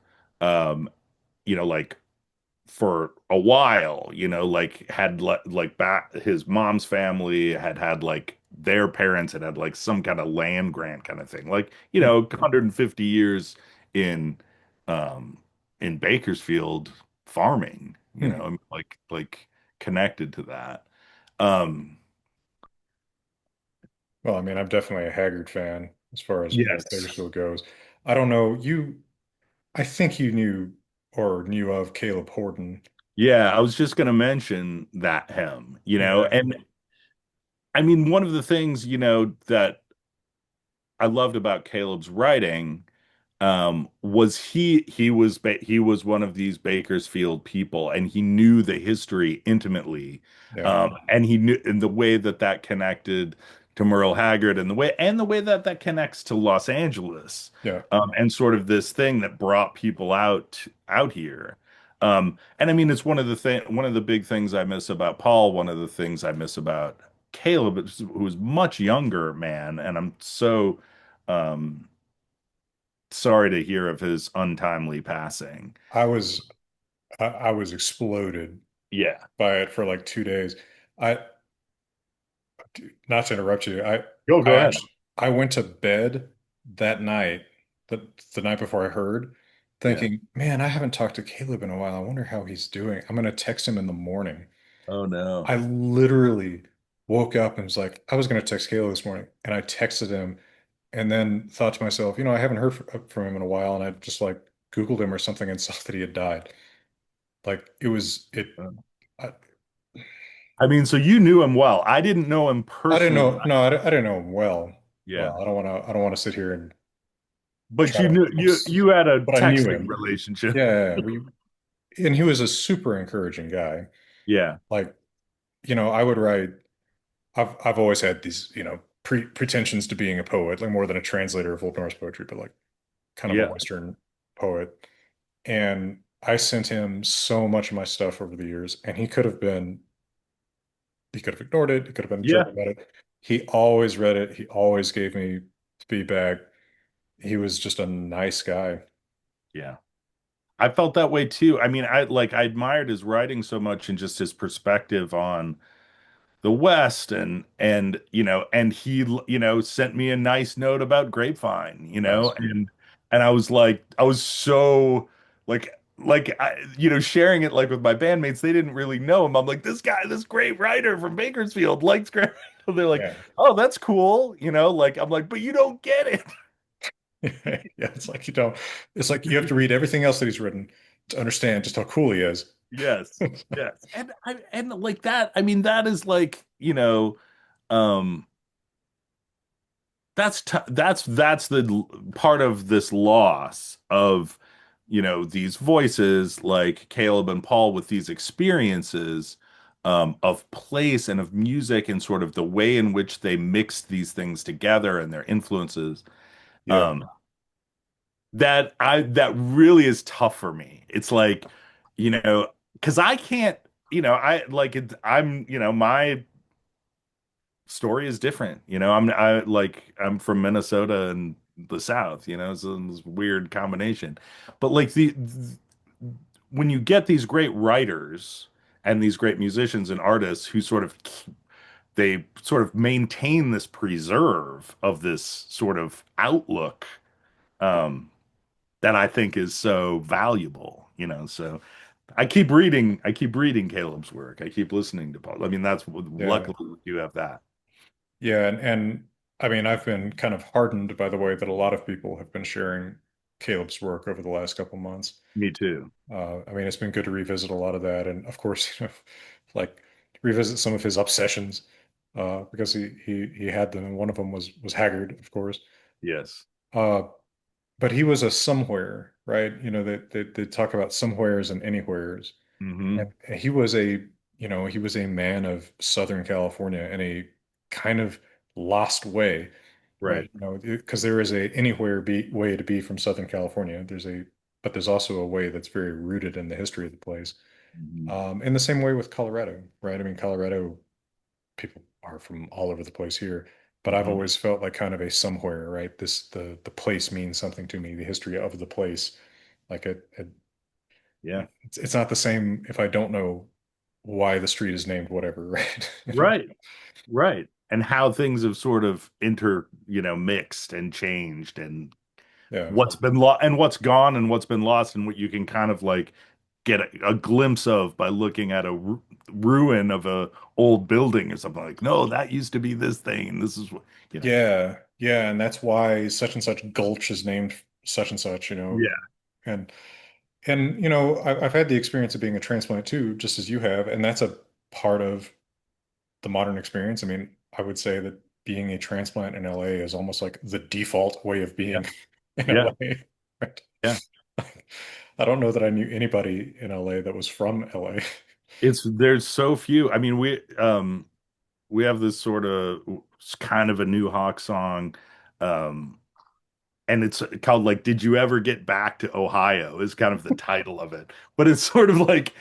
Like for a while, like had like back his mom's family had like their parents had like some kind of land grant kind of thing, like 150 years in um in Bakersfield farming, Mhm. like connected to that. Um Well, I mean, I'm definitely a Haggard fan as far as yes. Bakersfield goes. I don't know. I think you knew or knew of Caleb Horton. Yeah, I was just gonna mention that him, Yeah. and I mean one of the things, that I loved about Caleb's writing was he was one of these Bakersfield people, and he knew the history intimately, Yeah. and he knew in the way that that connected to Merle Haggard, and the way that that connects to Los Angeles, Yeah. and sort of this thing that brought people out here. And I mean, it's one of the big things I miss about Paul. One of the things I miss about Caleb, who's much younger man, and I'm so um, sorry to hear of his untimely passing. I was exploded Yeah. by it for like 2 days. I Not to interrupt you. Go I ahead. actually I went to bed that night, the night before I heard Yeah. thinking, man, I haven't talked to Caleb in a while. I wonder how he's doing. I'm going to text him in the morning. Oh no. I literally woke up and was like, I was going to text Caleb this morning. And I texted him and then thought to myself, I haven't heard from him in a while. And I just like Googled him or something and saw that he had died. Like it was, I, I mean, so you knew him well. I didn't know him I didn't personally. know, no, I didn't know him well. Yeah. Well, I don't want to sit here and But try you to, knew you had a but I knew texting him. relationship. Yeah, and he was a super encouraging guy. Yeah. Like, I would write. I've always had these, pretensions to being a poet, like more than a translator of Old Norse poetry, but like kind of a Yeah. Western poet. And I sent him so much of my stuff over the years, and he could have ignored it. He could have been a jerk Yeah. about it. He always read it. He always gave me feedback. He was just a nice guy. Yeah. I felt that way too. I mean, I admired his writing so much and just his perspective on the West and he sent me a nice note about Grapevine, Nice. and I was so like sharing it like with my bandmates. They didn't really know him. I'm like, this guy, this great writer from Bakersfield likes Grapevine. They're like, Yeah. oh, that's cool, like I'm like, but you don't get it. Yeah, it's like it's like you have to read everything else that he's written to understand just how cool he is. Yes, yes, and like that. I mean, that is like um that's the part of this loss of these voices like Caleb and Paul with these experiences of place and of music and sort of the way in which they mixed these things together and their influences Yeah. um that really is tough for me. It's like because I can't I like it I'm my story is different. I'm from Minnesota and the South, so this weird combination. But like when you get these great writers and these great musicians and artists who they sort of maintain this preserve of this sort of outlook um that I think is so valuable, so I keep reading Caleb's work. I keep listening to Paul. I mean, that's Yeah. luckily you have that. Yeah. And I mean, I've been kind of hardened by the way that a lot of people have been sharing Caleb's work over the last couple months. Me too. I mean, it's been good to revisit a lot of that. And of course, like revisit some of his obsessions, because he had them. And one of them was Haggard, of course. Yes. Uh, but he was a somewhere, right? They talk about somewheres and anywheres. Hmm. And he was a man of Southern California in a kind of lost way, right? Right. Because there is a way to be from Southern California. But there's also a way that's very rooted in the history of the place. Hmm. In the same way with Colorado, right? I mean, Colorado people are from all over the place here, but I've Hmm. always felt like kind of a somewhere, right? The place means something to me, the history of the place. Like Yeah. it's not the same if I don't know why the street is named whatever, right? Right. Right. And how things have sort of mixed and changed and Yeah. what's been lost and what's gone and what's been lost and what you can kind of like get a glimpse of by looking at a ruin of a old building or something like, no, that used to be this thing. And this is what. Yeah. Yeah. And that's why such and such gulch is named such and such, Yeah. and I've had the experience of being a transplant too, just as you have, and that's a part of the modern experience. I mean, I would say that being a transplant in LA is almost like the default way of Yeah. being in Yeah. LA. Right? Yeah. I don't know that I knew anybody in LA that was from LA. There's so few. I mean, we have this sort of kind of a New Hawk song, um, and it's called like "Did You Ever Get Back to Ohio?" is kind of the title of it. But it's sort of like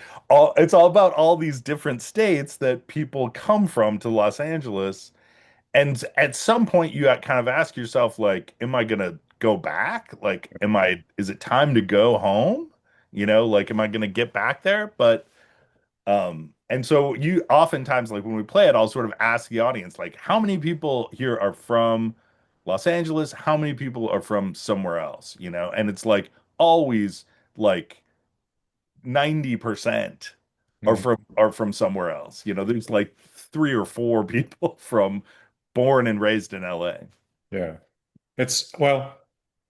it's all about all these different states that people come from to Los Angeles, and at some point you kind of ask yourself like, am I gonna go back? Like, is it time to go home? Like, am I gonna get back there? But and so you oftentimes, like when we play it, I'll sort of ask the audience, like, how many people here are from Los Angeles? How many people are from somewhere else? And it's like always like 90% Mm, are from somewhere else. You know, there's like three or four people from born and raised in LA. yeah. Well,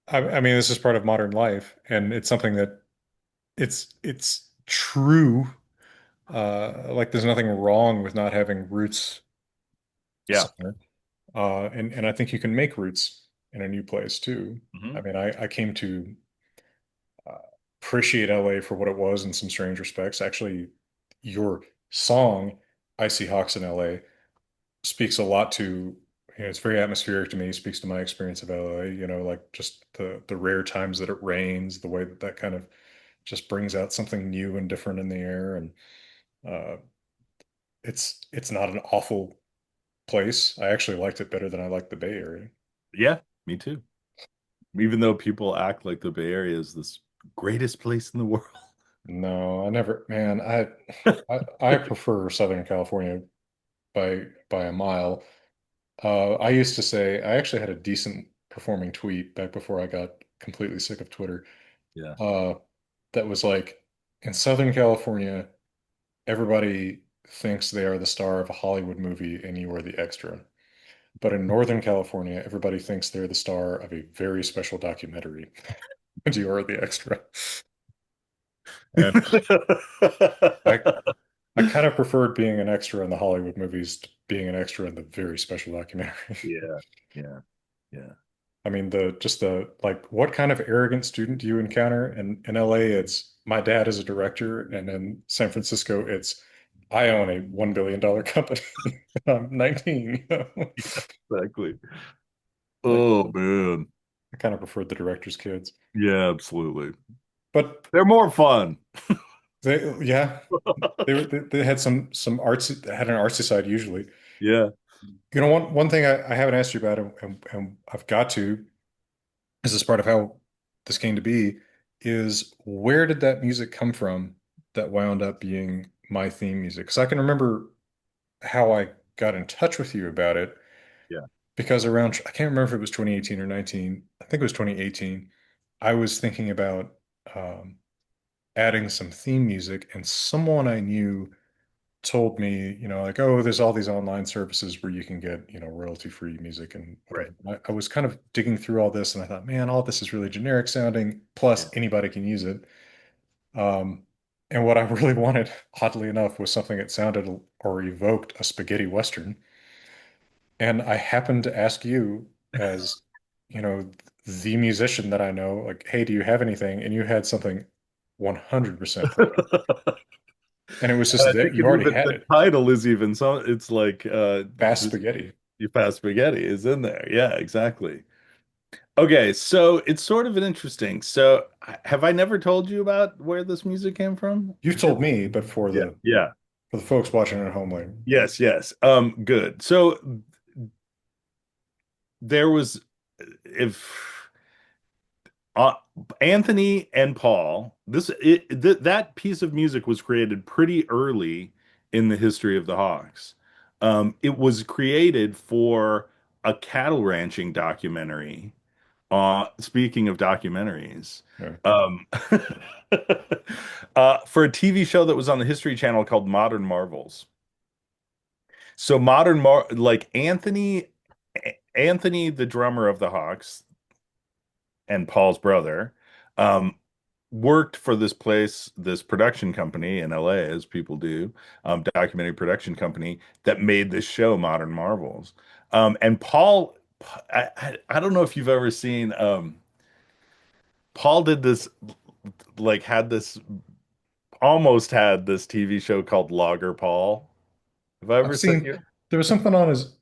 I mean, this is part of modern life, and it's something that it's true. Like there's nothing wrong with not having roots Yeah. somewhere. And I think you can make roots in a new place too. I Hmm. mean, I came to uh, appreciate LA for what it was in some strange respects. Actually, your song, I See Hawks in LA, speaks a lot to, it's very atmospheric to me, speaks to my experience of LA, like just the rare times that it rains, the way that that kind of just brings out something new and different in the air. And uh, it's not an awful place. I actually liked it better than I liked the Bay Area. Yeah, me too. Even though people act like the Bay Area is this greatest place in the world. No, I never, man, I prefer Southern California by a mile. I used to say I actually had a decent performing tweet back before I got completely sick of Twitter. Yeah. Uh, that was like, in Southern California, everybody thinks they are the star of a Hollywood movie and you are the extra. But in Northern California, everybody thinks they're the star of a very special documentary and you are the extra. And I I kind of preferred being an extra in the Hollywood movies to being an extra in the very special documentary. Yeah, yeah, yeah. I mean, like, what kind of arrogant student do you encounter? In LA, it's my dad is a director, and in San Francisco, it's I own a $1 billion company. I'm 19. Exactly. Like, Oh man. I kind of preferred the director's kids, Yeah, absolutely. but They're more fun. yeah, they had some artsy, they had an artsy side usually. Yeah, One thing I haven't asked you about, and I've got to, is this part of how this came to be, is where did that music come from that wound up being my theme music? Because I can remember how I got in touch with you about it yeah. because I can't remember if it was 2018 or 19. I think it was 2018. I was thinking about um, adding some theme music, and someone I knew told me, like, oh, there's all these online services where you can get, royalty-free music and Right. whatever. I was kind of digging through all this and I thought, man, all this is really generic sounding, Yeah. plus anybody can use it. Um, and what I really wanted, oddly enough, was something that sounded or evoked a spaghetti Western. And I happened to ask you as, you know, the musician that I know, like, hey, do you have anything? And you had something 100% perfect. And it was And just I that think you it already even had the it. title is even so it's like Fast just spaghetti. you fast spaghetti is in there. Yeah, exactly. Okay, so it's sort of an interesting. So have I never told you about where this music came from? You've told me, but Yeah. Yeah. for the folks watching at home, like, Yes, yes. Good. So there was if uh, Anthony and Paul, that piece of music was created pretty early in the history of the Hawks. It was created for a cattle ranching documentary. Speaking of documentaries, yeah. um, for a TV show that was on the History Channel called Modern Marvels. So like Anthony, the drummer of the Hawks, and Paul's brother, um, worked for this place, this production company in LA, as people do, documentary production company that made this show, Modern Marvels. And Paul, I don't know if you've ever seen, Paul did this, like, almost had this TV show called Logger Paul. Have I I've ever sent seen you? there was something on his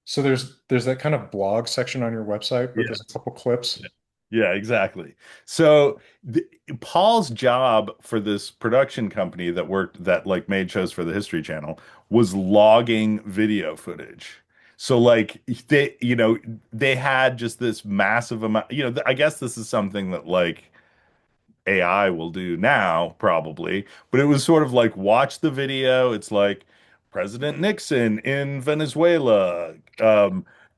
so there's that kind of blog section on your website where there's a Yes. couple clips. Yeah, exactly. So Paul's job for this production company that like made shows for the History Channel was logging video footage. So like they had just this massive amount, I guess this is something that like AI will do now probably, but it was sort of like watch the video. It's like President Nixon in Venezuela.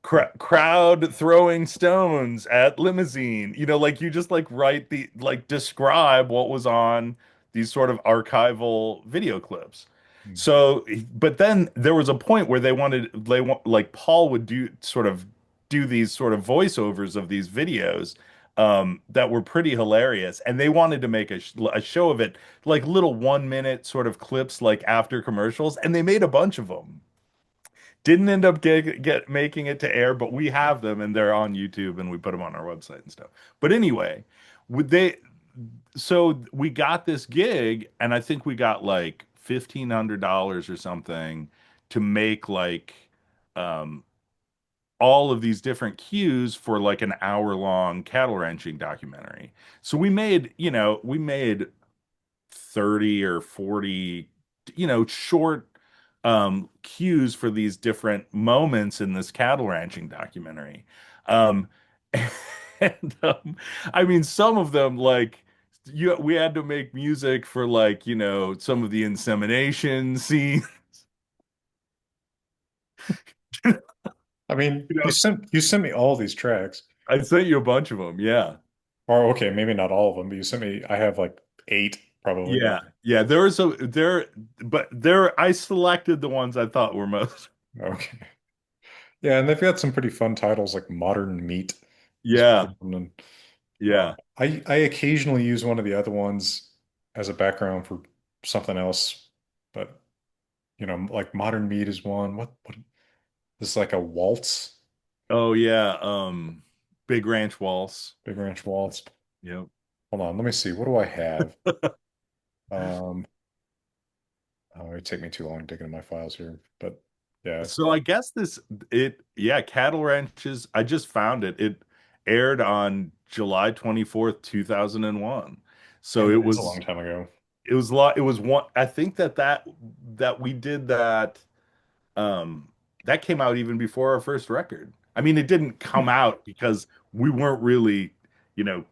crowd throwing stones at limousine. Like you just like write the like describe what was on these sort of archival video clips. Hmm. So, but then there was a point where like Paul would do these sort of voiceovers of these videos that were pretty hilarious, and they wanted to make a show of it, like little 1 minute sort of clips, like after commercials, and they made a bunch of them. Didn't end up get making it to air, but we have them and they're on YouTube and we put them on our website and stuff. But anyway, would they so we got this gig and I think we got like $1,500 or something to make like um all of these different cues for like an hour-long cattle ranching documentary. So we made 30 or 40, short cues for these different moments in this cattle ranching documentary. Um, and I mean, some of them, like, we had to make music for, like, some of the insemination scene. I mean, You you know, sent me all these tracks. I sent you a bunch of them. Yeah. Or okay, maybe not all of them, but you sent me, I have like eight probably. Yeah. Yeah. I selected the ones I thought were most. Okay. Yeah, and they've got some pretty fun titles like Modern Meat is one Yeah. of them. And Yeah. I occasionally use one of the other ones as a background for something else, but like Modern Meat is one. What this is like a waltz, Oh yeah, Big Ranch Waltz. Big Ranch Waltz. Yep. Hold on, let me see. What do I have? Um, oh, it'd take me too long digging in my files here, but yeah. So I guess yeah, Cattle Ranches, I just found it. It aired on July 24th, 2001. So Man, it that is a long was time ago. it was lot it was one I think that we did um that came out even before our first record. I mean, it didn't come out because we weren't really, you know,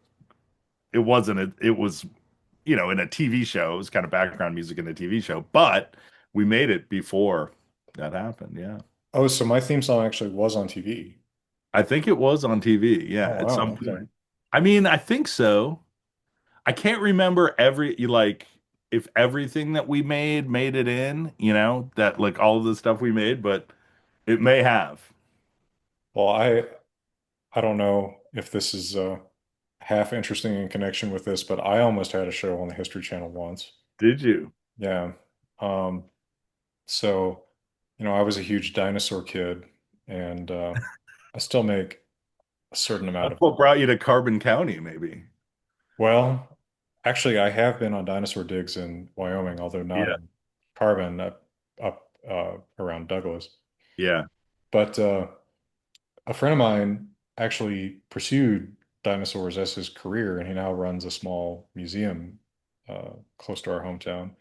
it was in a TV show. It was kind of background music in a TV show, but we made it before that happened. Yeah. Oh, so my theme song actually was on TV. I think it was on TV. Oh, Yeah, at wow. some Okay. point. I mean, I think so. I can't remember if everything that we made it in, that like all of the stuff we made, but it may have. Well, I don't know if this is half interesting in connection with this, but I almost had a show on the History Channel once. Did you? Yeah. Um, so, I was a huge dinosaur kid, and I still make a certain amount That's of. what brought you to Carbon County, maybe. Well, actually, I have been on dinosaur digs in Wyoming, although not Yeah. in Carbon, up around Douglas. Yeah. But a friend of mine actually pursued dinosaurs as his career, and he now runs a small museum close to our hometown,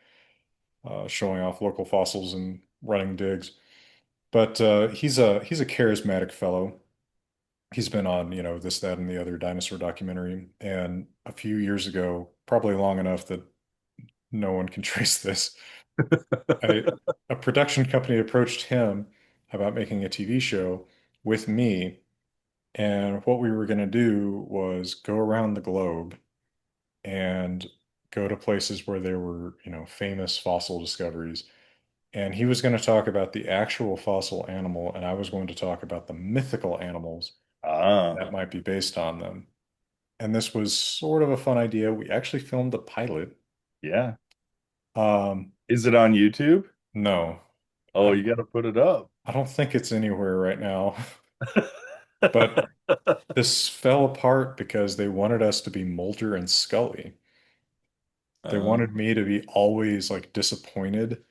showing off local fossils and running digs. But he's a charismatic fellow. He's been on, this, that, and the other dinosaur documentary. And a few years ago, probably long enough that no one can trace this, a, a production company approached him about making a TV show with me. And what we were going to do was go around the globe and go to places where there were, famous fossil discoveries. And he was going to talk about the actual fossil animal, and I was going to talk about the mythical animals Ah, that might be based on them. And this was sort of a fun idea. We actually filmed the pilot. yeah. Um, Is it on YouTube? no, Oh, I, you got to put it up. I don't think it's anywhere right now. But this fell apart because they wanted us to be Mulder and Scully. They wanted Um, me to be always like disappointed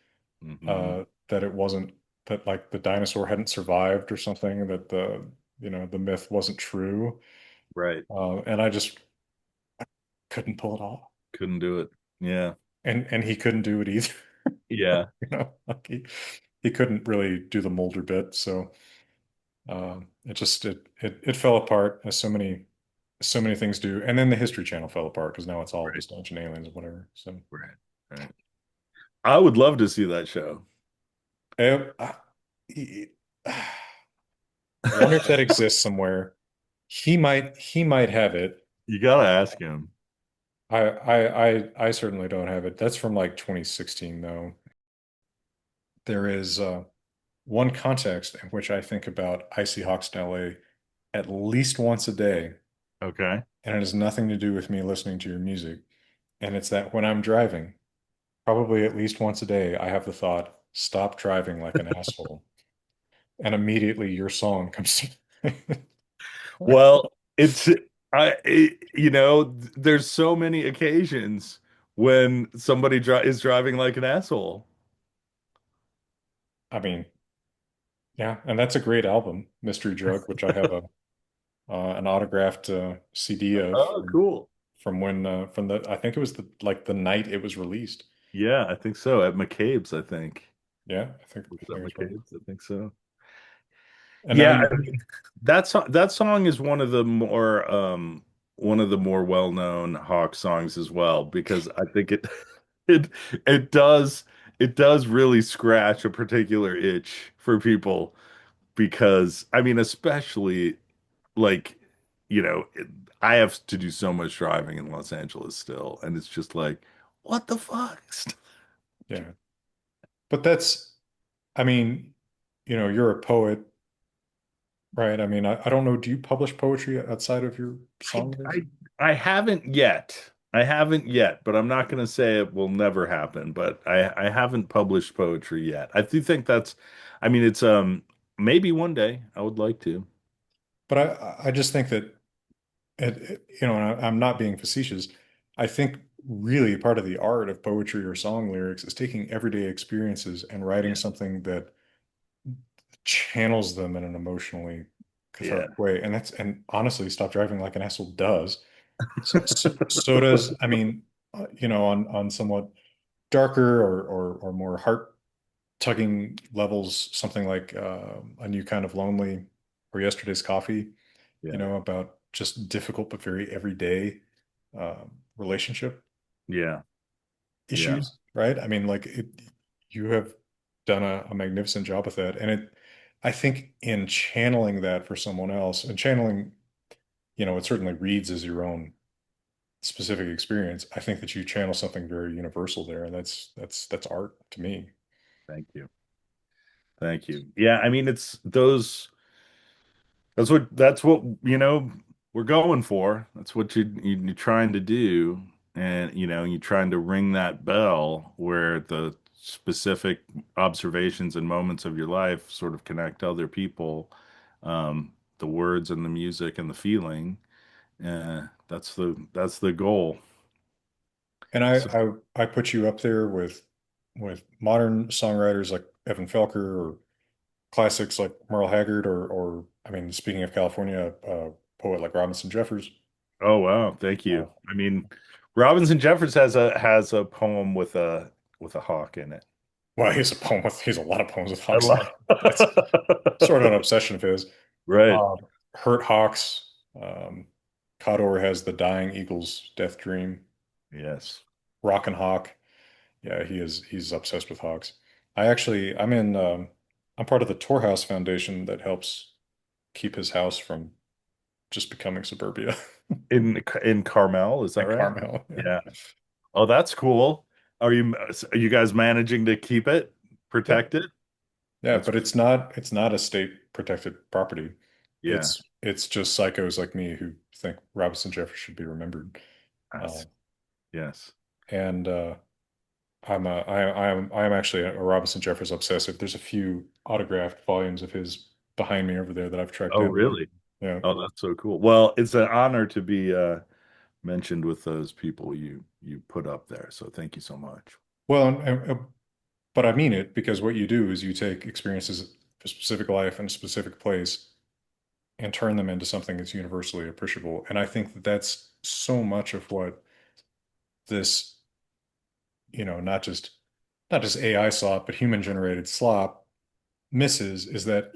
mhm. that it wasn't that like the dinosaur hadn't survived or something, that the myth wasn't true. Right. And I just couldn't pull it off. Couldn't do it. Yeah. And he couldn't do it either. Yeah. Like he couldn't really do the Mulder bit. So it fell apart as so many things do. And then the History Channel fell apart because now it's all Right. just Ancient Aliens or whatever. So Right. Right. I would love to see that show. I, I- I wonder if that exists somewhere. He might have it. You gotta ask him. I certainly don't have it. That's from like 2016 though. There is one context in which I think about Icy Hawks in LA at least once a day, Okay. and it has nothing to do with me listening to your music. And it's that when I'm driving, probably at least once a day, I have the thought, stop driving like an asshole. And immediately your song comes to Well, it's there's so many occasions when somebody is driving like an asshole. I mean, yeah, and that's a great album, Mystery Drug, which I have a an autographed CD of Oh, cool. from when from the I think it was the night it was released. Yeah, I think so. At McCabe's, I think. Yeah, Was I that think as well. McCabe's? I think so. And I Yeah, mean, I mean, that song is one of the more well-known Hawk songs as well, because I think it it does it does really scratch a particular itch for people, because I mean, especially like, I have to do so much driving in Los Angeles still, and it's just like, what the fuck? yeah, but that's I mean, you're a poet, right? I mean, I don't know. Do you publish poetry outside of your I, song lyrics? I I haven't yet. I haven't yet, but I'm not going to say it will never happen. But I haven't published poetry yet. I do think I mean, it's maybe one day I would like to. But I just think that and I'm not being facetious. I think really part of the art of poetry or song lyrics is taking everyday experiences and writing Yeah, something that channels them in an emotionally yeah, cathartic way. And honestly, Stop Driving Like an Asshole does. So does, I mean, on somewhat darker or more heart tugging levels, something like A New Kind of Lonely or Yesterday's Coffee, yeah, about just difficult but very everyday relationship yeah, yeah. issues, right? I mean, you have done a magnificent job with that. And I think in channeling that for someone else and channeling, it certainly reads as your own specific experience. I think that you channel something very universal there. And that's art to me. Thank you, thank you. Yeah, I mean, it's those. That's what we're going for. That's what you're trying to do, and you're trying to ring that bell where the specific observations and moments of your life sort of connect to other people, the words and the music and the feeling. That's the goal. And So, I put you up there with modern songwriters like Evan Felker or classics like Merle Haggard or I mean, speaking of California, a poet like Robinson Jeffers. oh wow, thank Uh, you. I mean, Robinson Jeffers has a poem with a hawk in it. well, he has a lot of poems with I hawks in love. it. That's sort of an obsession of his. Right. Um, Hurt Hawks. Cador has the Dying Eagle's Death Dream. Yes. Rockin' Hawk. Yeah, he's obsessed with hawks. I'm part of the Tor House Foundation that helps keep his house from just becoming suburbia In Carmel, is that and right? Carmel. Yeah. Yeah. Oh, that's cool. Are you guys managing to keep it Yeah. protected? Yeah, That's but it's not a state protected property. yeah. It's just psychos like me who think Robinson Jeffers should be remembered. Uh, Yes. Yes. and I am actually a Robinson Jeffers obsessive. There's a few autographed volumes of his behind me over there that I've tracked Oh, down. really? Yeah. Oh, that's so cool. Well, it's an honor to be mentioned with those people you put up there. So thank you so much. Well, but I mean it because what you do is you take experiences of a specific life and a specific place and turn them into something that's universally appreciable. And I think that that's so much of what this, not just AI slop, but human generated slop misses is that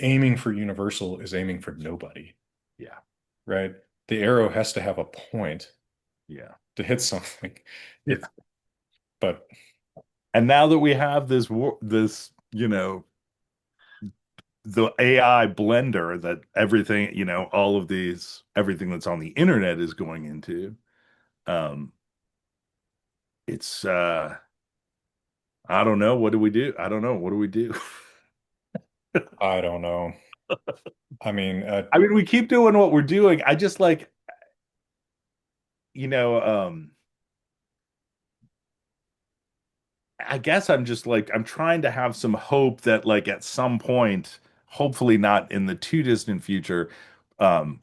aiming for universal is aiming for nobody, Yeah. right? The arrow has to have a point Yeah. to hit something. Yeah. It's but And now that we have this the AI blender that everything, all of these, everything that's on the internet is going into. Um, it's I don't know. What do we do? I don't know. What do we do? I don't know. I mean, I mean, we keep doing what we're doing. I just like, you know, I guess I'm just like I'm trying to have some hope that like at some point, hopefully not in the too distant future, um,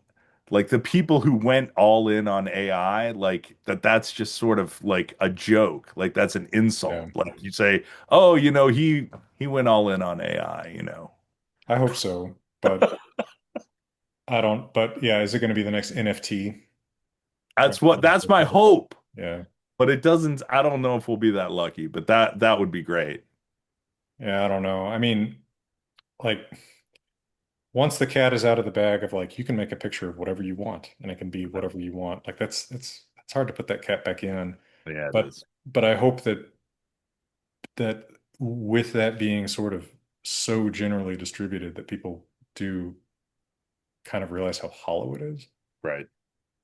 like the people who went all in on AI, like that's just sort of like a joke, like that's an yeah, insult. Like you say, oh, he went all in on AI. I hope so, but I don't. But yeah, is it going to be the next NFT? That's my hope, Yeah, but it doesn't. I don't know if we'll be that lucky, but that would be great. yeah, I don't know. I mean, like once the cat is out of the bag of like you can make a picture of whatever you want and it can be whatever you want. Like that's it's hard to put that cat back in. Yeah, it But is. I hope that with that being sort of so generally distributed that people do kind of realize how hollow it is, Right.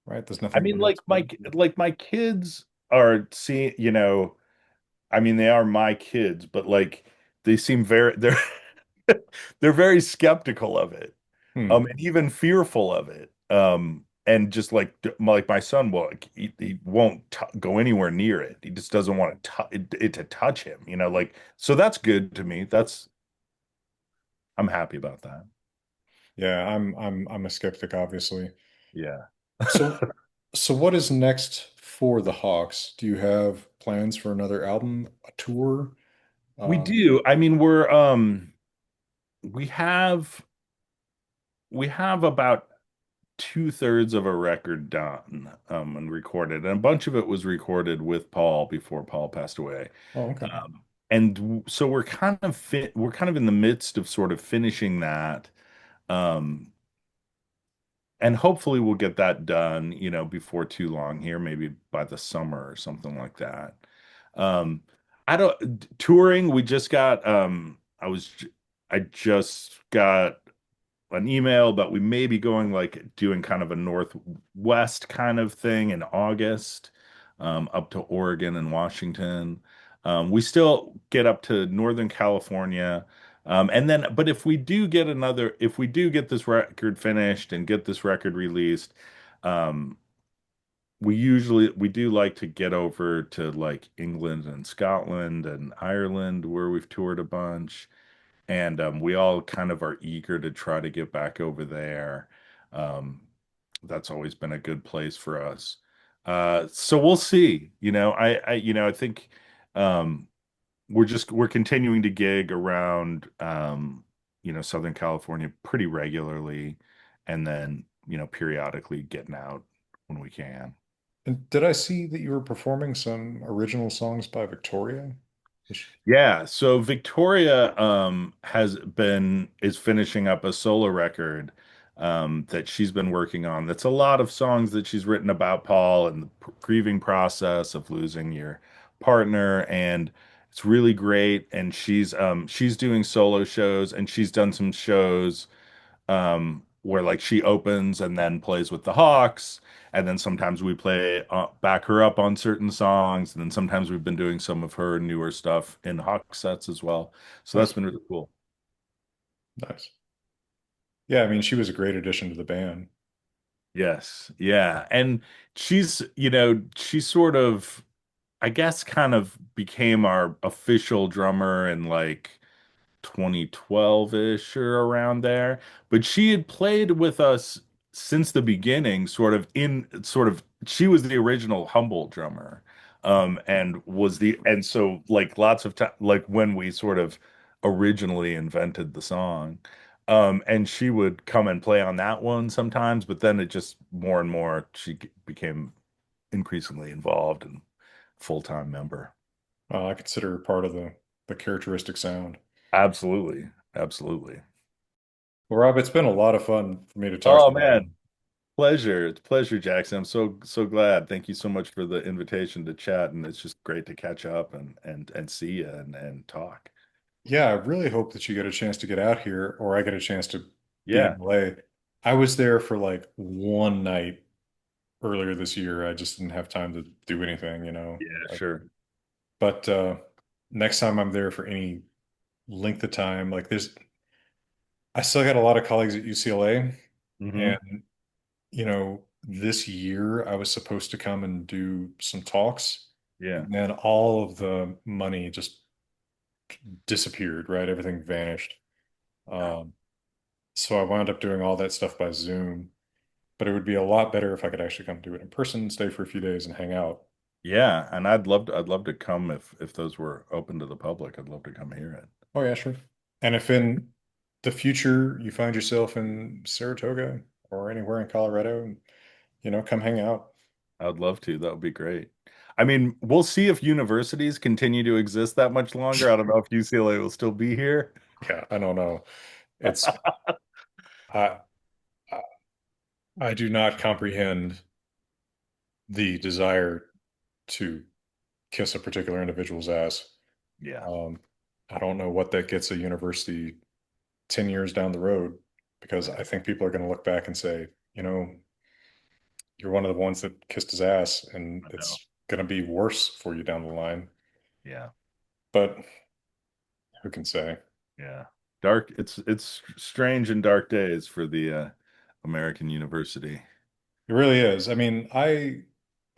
right? There's I nothing mean, real to it. like my kids are seeing, I mean, they are my kids, but like they seem they're very skeptical of it, Hmm. and even fearful of it. And just like my son will, he won't t go anywhere near it. He just doesn't want it to touch him, like so that's good to me. I'm happy about that. Yeah, I'm a skeptic, obviously. Yeah. So what is next for the Hawks? Do you have plans for another album, a tour? We Um, do. I mean, we have we have about two-thirds of a record done and recorded, and a bunch of it was recorded with Paul before Paul passed away. oh, okay. So we're kind of in the midst of sort of finishing that. Um, and hopefully we'll get that done, before too long here, maybe by the summer or something like that. Um, I don't touring, we just got I just got an email that we may be going like doing kind of a northwest kind of thing in August, up to Oregon and Washington. We still get up to Northern California. And then, but if we do get this record finished and get this record released, um, we do like to get over to like England and Scotland and Ireland where we've toured a bunch. And we all kind of are eager to try to get back over there. Um, that's always been a good place for us. So we'll see. I think um, we're continuing to gig around Southern California pretty regularly, and then periodically getting out when we can. And did I see that you were performing some original songs by Victoria? Yeah, so Victoria is finishing up a solo record that she's been working on. That's a lot of songs that she's written about Paul and the grieving process of losing your partner, and it's really great. And she's doing solo shows, and she's done some shows where like she opens and then plays with the Hawks, and then sometimes we play back her up on certain songs, and then sometimes we've been doing some of her newer stuff in Hawk sets as well. So that's Nice, been really cool. nice. Yeah, I mean, she was a great addition to the band. Yes, yeah, and she's sort of, I guess, kind of became our official drummer in like 2012-ish or around there. But she had played with us since the beginning, sort of she was the original Humble drummer. And so like lots of time like when we sort of originally invented the song. And she would come and play on that one sometimes, but then it just more and more she became increasingly involved and full-time member. I consider her part of the characteristic sound. Absolutely. Absolutely. Well, Rob, it's been a lot of fun for me to talk Oh to you. man, pleasure. It's a pleasure, Jackson. I'm so glad. Thank you so much for the invitation to chat, and it's just great to catch up and see you and talk. Yeah, I really hope that you get a chance to get out here or I get a chance to be in Yeah, LA. I was there for like one night earlier this year. I just didn't have time to do anything, yeah, Like, sure. but next time I'm there for any length of time, like I still got a lot of colleagues at UCLA, Hmm. and this year I was supposed to come and do some talks, Yeah. and then all of the money just disappeared, right? Everything vanished. Um, so I wound up doing all that stuff by Zoom, but it would be a lot better if I could actually come do it in person, stay for a few days and hang out. Yeah, and I'd love to come if those were open to the public. I'd love to come hear it. Oh yeah, sure. And if in the future you find yourself in Saratoga or anywhere in Colorado, come hang out. I'd love to. That would be great. I mean, we'll see if universities continue to exist that much longer. I don't know if UCLA will still be here. Yeah, I don't know. It's I I I do not comprehend the desire to kiss a particular individual's ass. Yeah, Um, I don't know what that gets a university 10 years down the road because I think people are going to look back and say, you're one of the ones that kissed his ass, and I know. it's going to be worse for you down the line. Yeah, But who can say? yeah. Dark. It's strange and dark days for the American university. It really is. I mean, I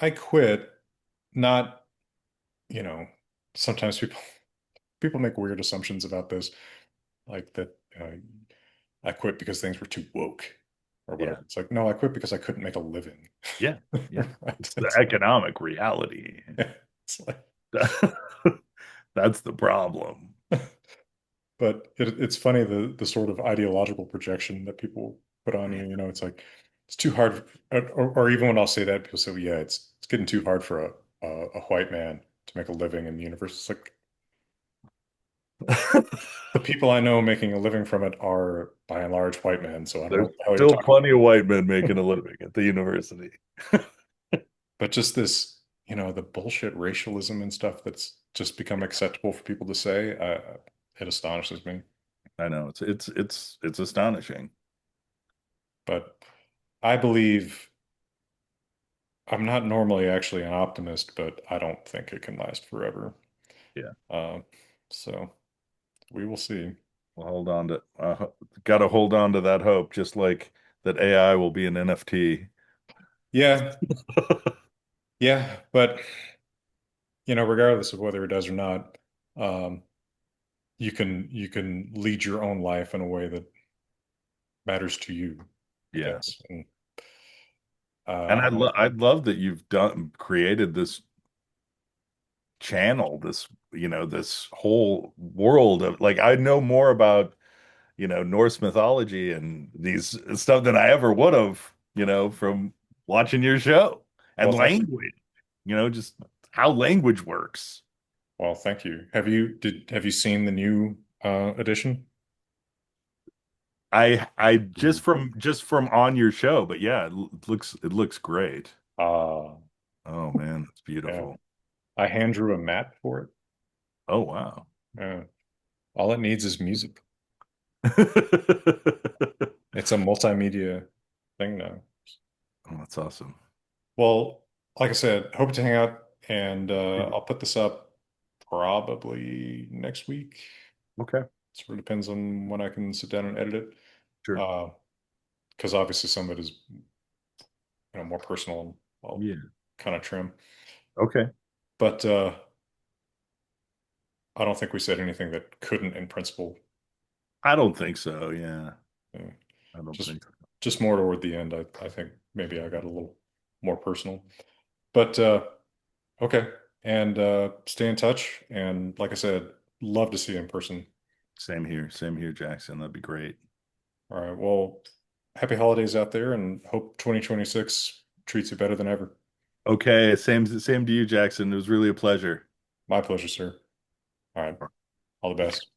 quit, not, you know, sometimes people make weird assumptions about this, like that I quit because things were too woke or Yeah, whatever. It's like, no, I quit because I couldn't make a living. yeah, yeah. Right? It's the economic reality. It's like, That's the problem. but it's funny the sort of ideological projection that people put on you. It's like it's too hard, or even when I'll say that, people say, well, "Yeah, it's getting too hard for a white man to make a living in the universe." It's like the people I know making a living from it are by and large white men. So I don't know There's what the hell you're still talking plenty of white men making a living at the university. But just this, the bullshit racialism and stuff that's just become acceptable for people to say, it astonishes me. I know it's astonishing. But I believe I'm not normally actually an optimist, but I don't think it can last forever. Yeah. Uh, so we will see. We'll hold on to got to hold on to that hope, just like that AI will be an NFT. Yeah, yeah, but regardless of whether it does or not, um, you can lead your own life in a way that matters to you, I Yeah. guess. And And I don't. I'd love that you've done created this channel, this whole world of like I know more about, Norse mythology and these stuff than I ever would have, from watching your show and Well, thank you. language, just how language works. Well, thank you. Have you seen the new edition? I Mhm. just from on your show, but yeah, it looks great. Uh, Oh man, it's yeah. beautiful. I hand drew a map for it. Oh wow. Uh, all it needs is music. Oh, It's a multimedia thing now. that's awesome. Well, like I said, hope to hang out, and I'll put this up probably next week. Okay, Sort of depends on when I can sit down and edit it. sure. Because obviously some of it is, more personal and I'll Yeah. kind of trim. Okay. But I don't think we said anything that couldn't in principle. I don't think so. Yeah, uh, I don't just think so. just more toward the end. I think maybe I got a little more personal. But okay. And stay in touch. And like I said, love to see you in person. Same here, Jackson. That'd be great. All right. Well, happy holidays out there and hope 2026 treats you better than ever. Okay, same to you, Jackson. It was really a pleasure. My pleasure, sir. All right. All the best.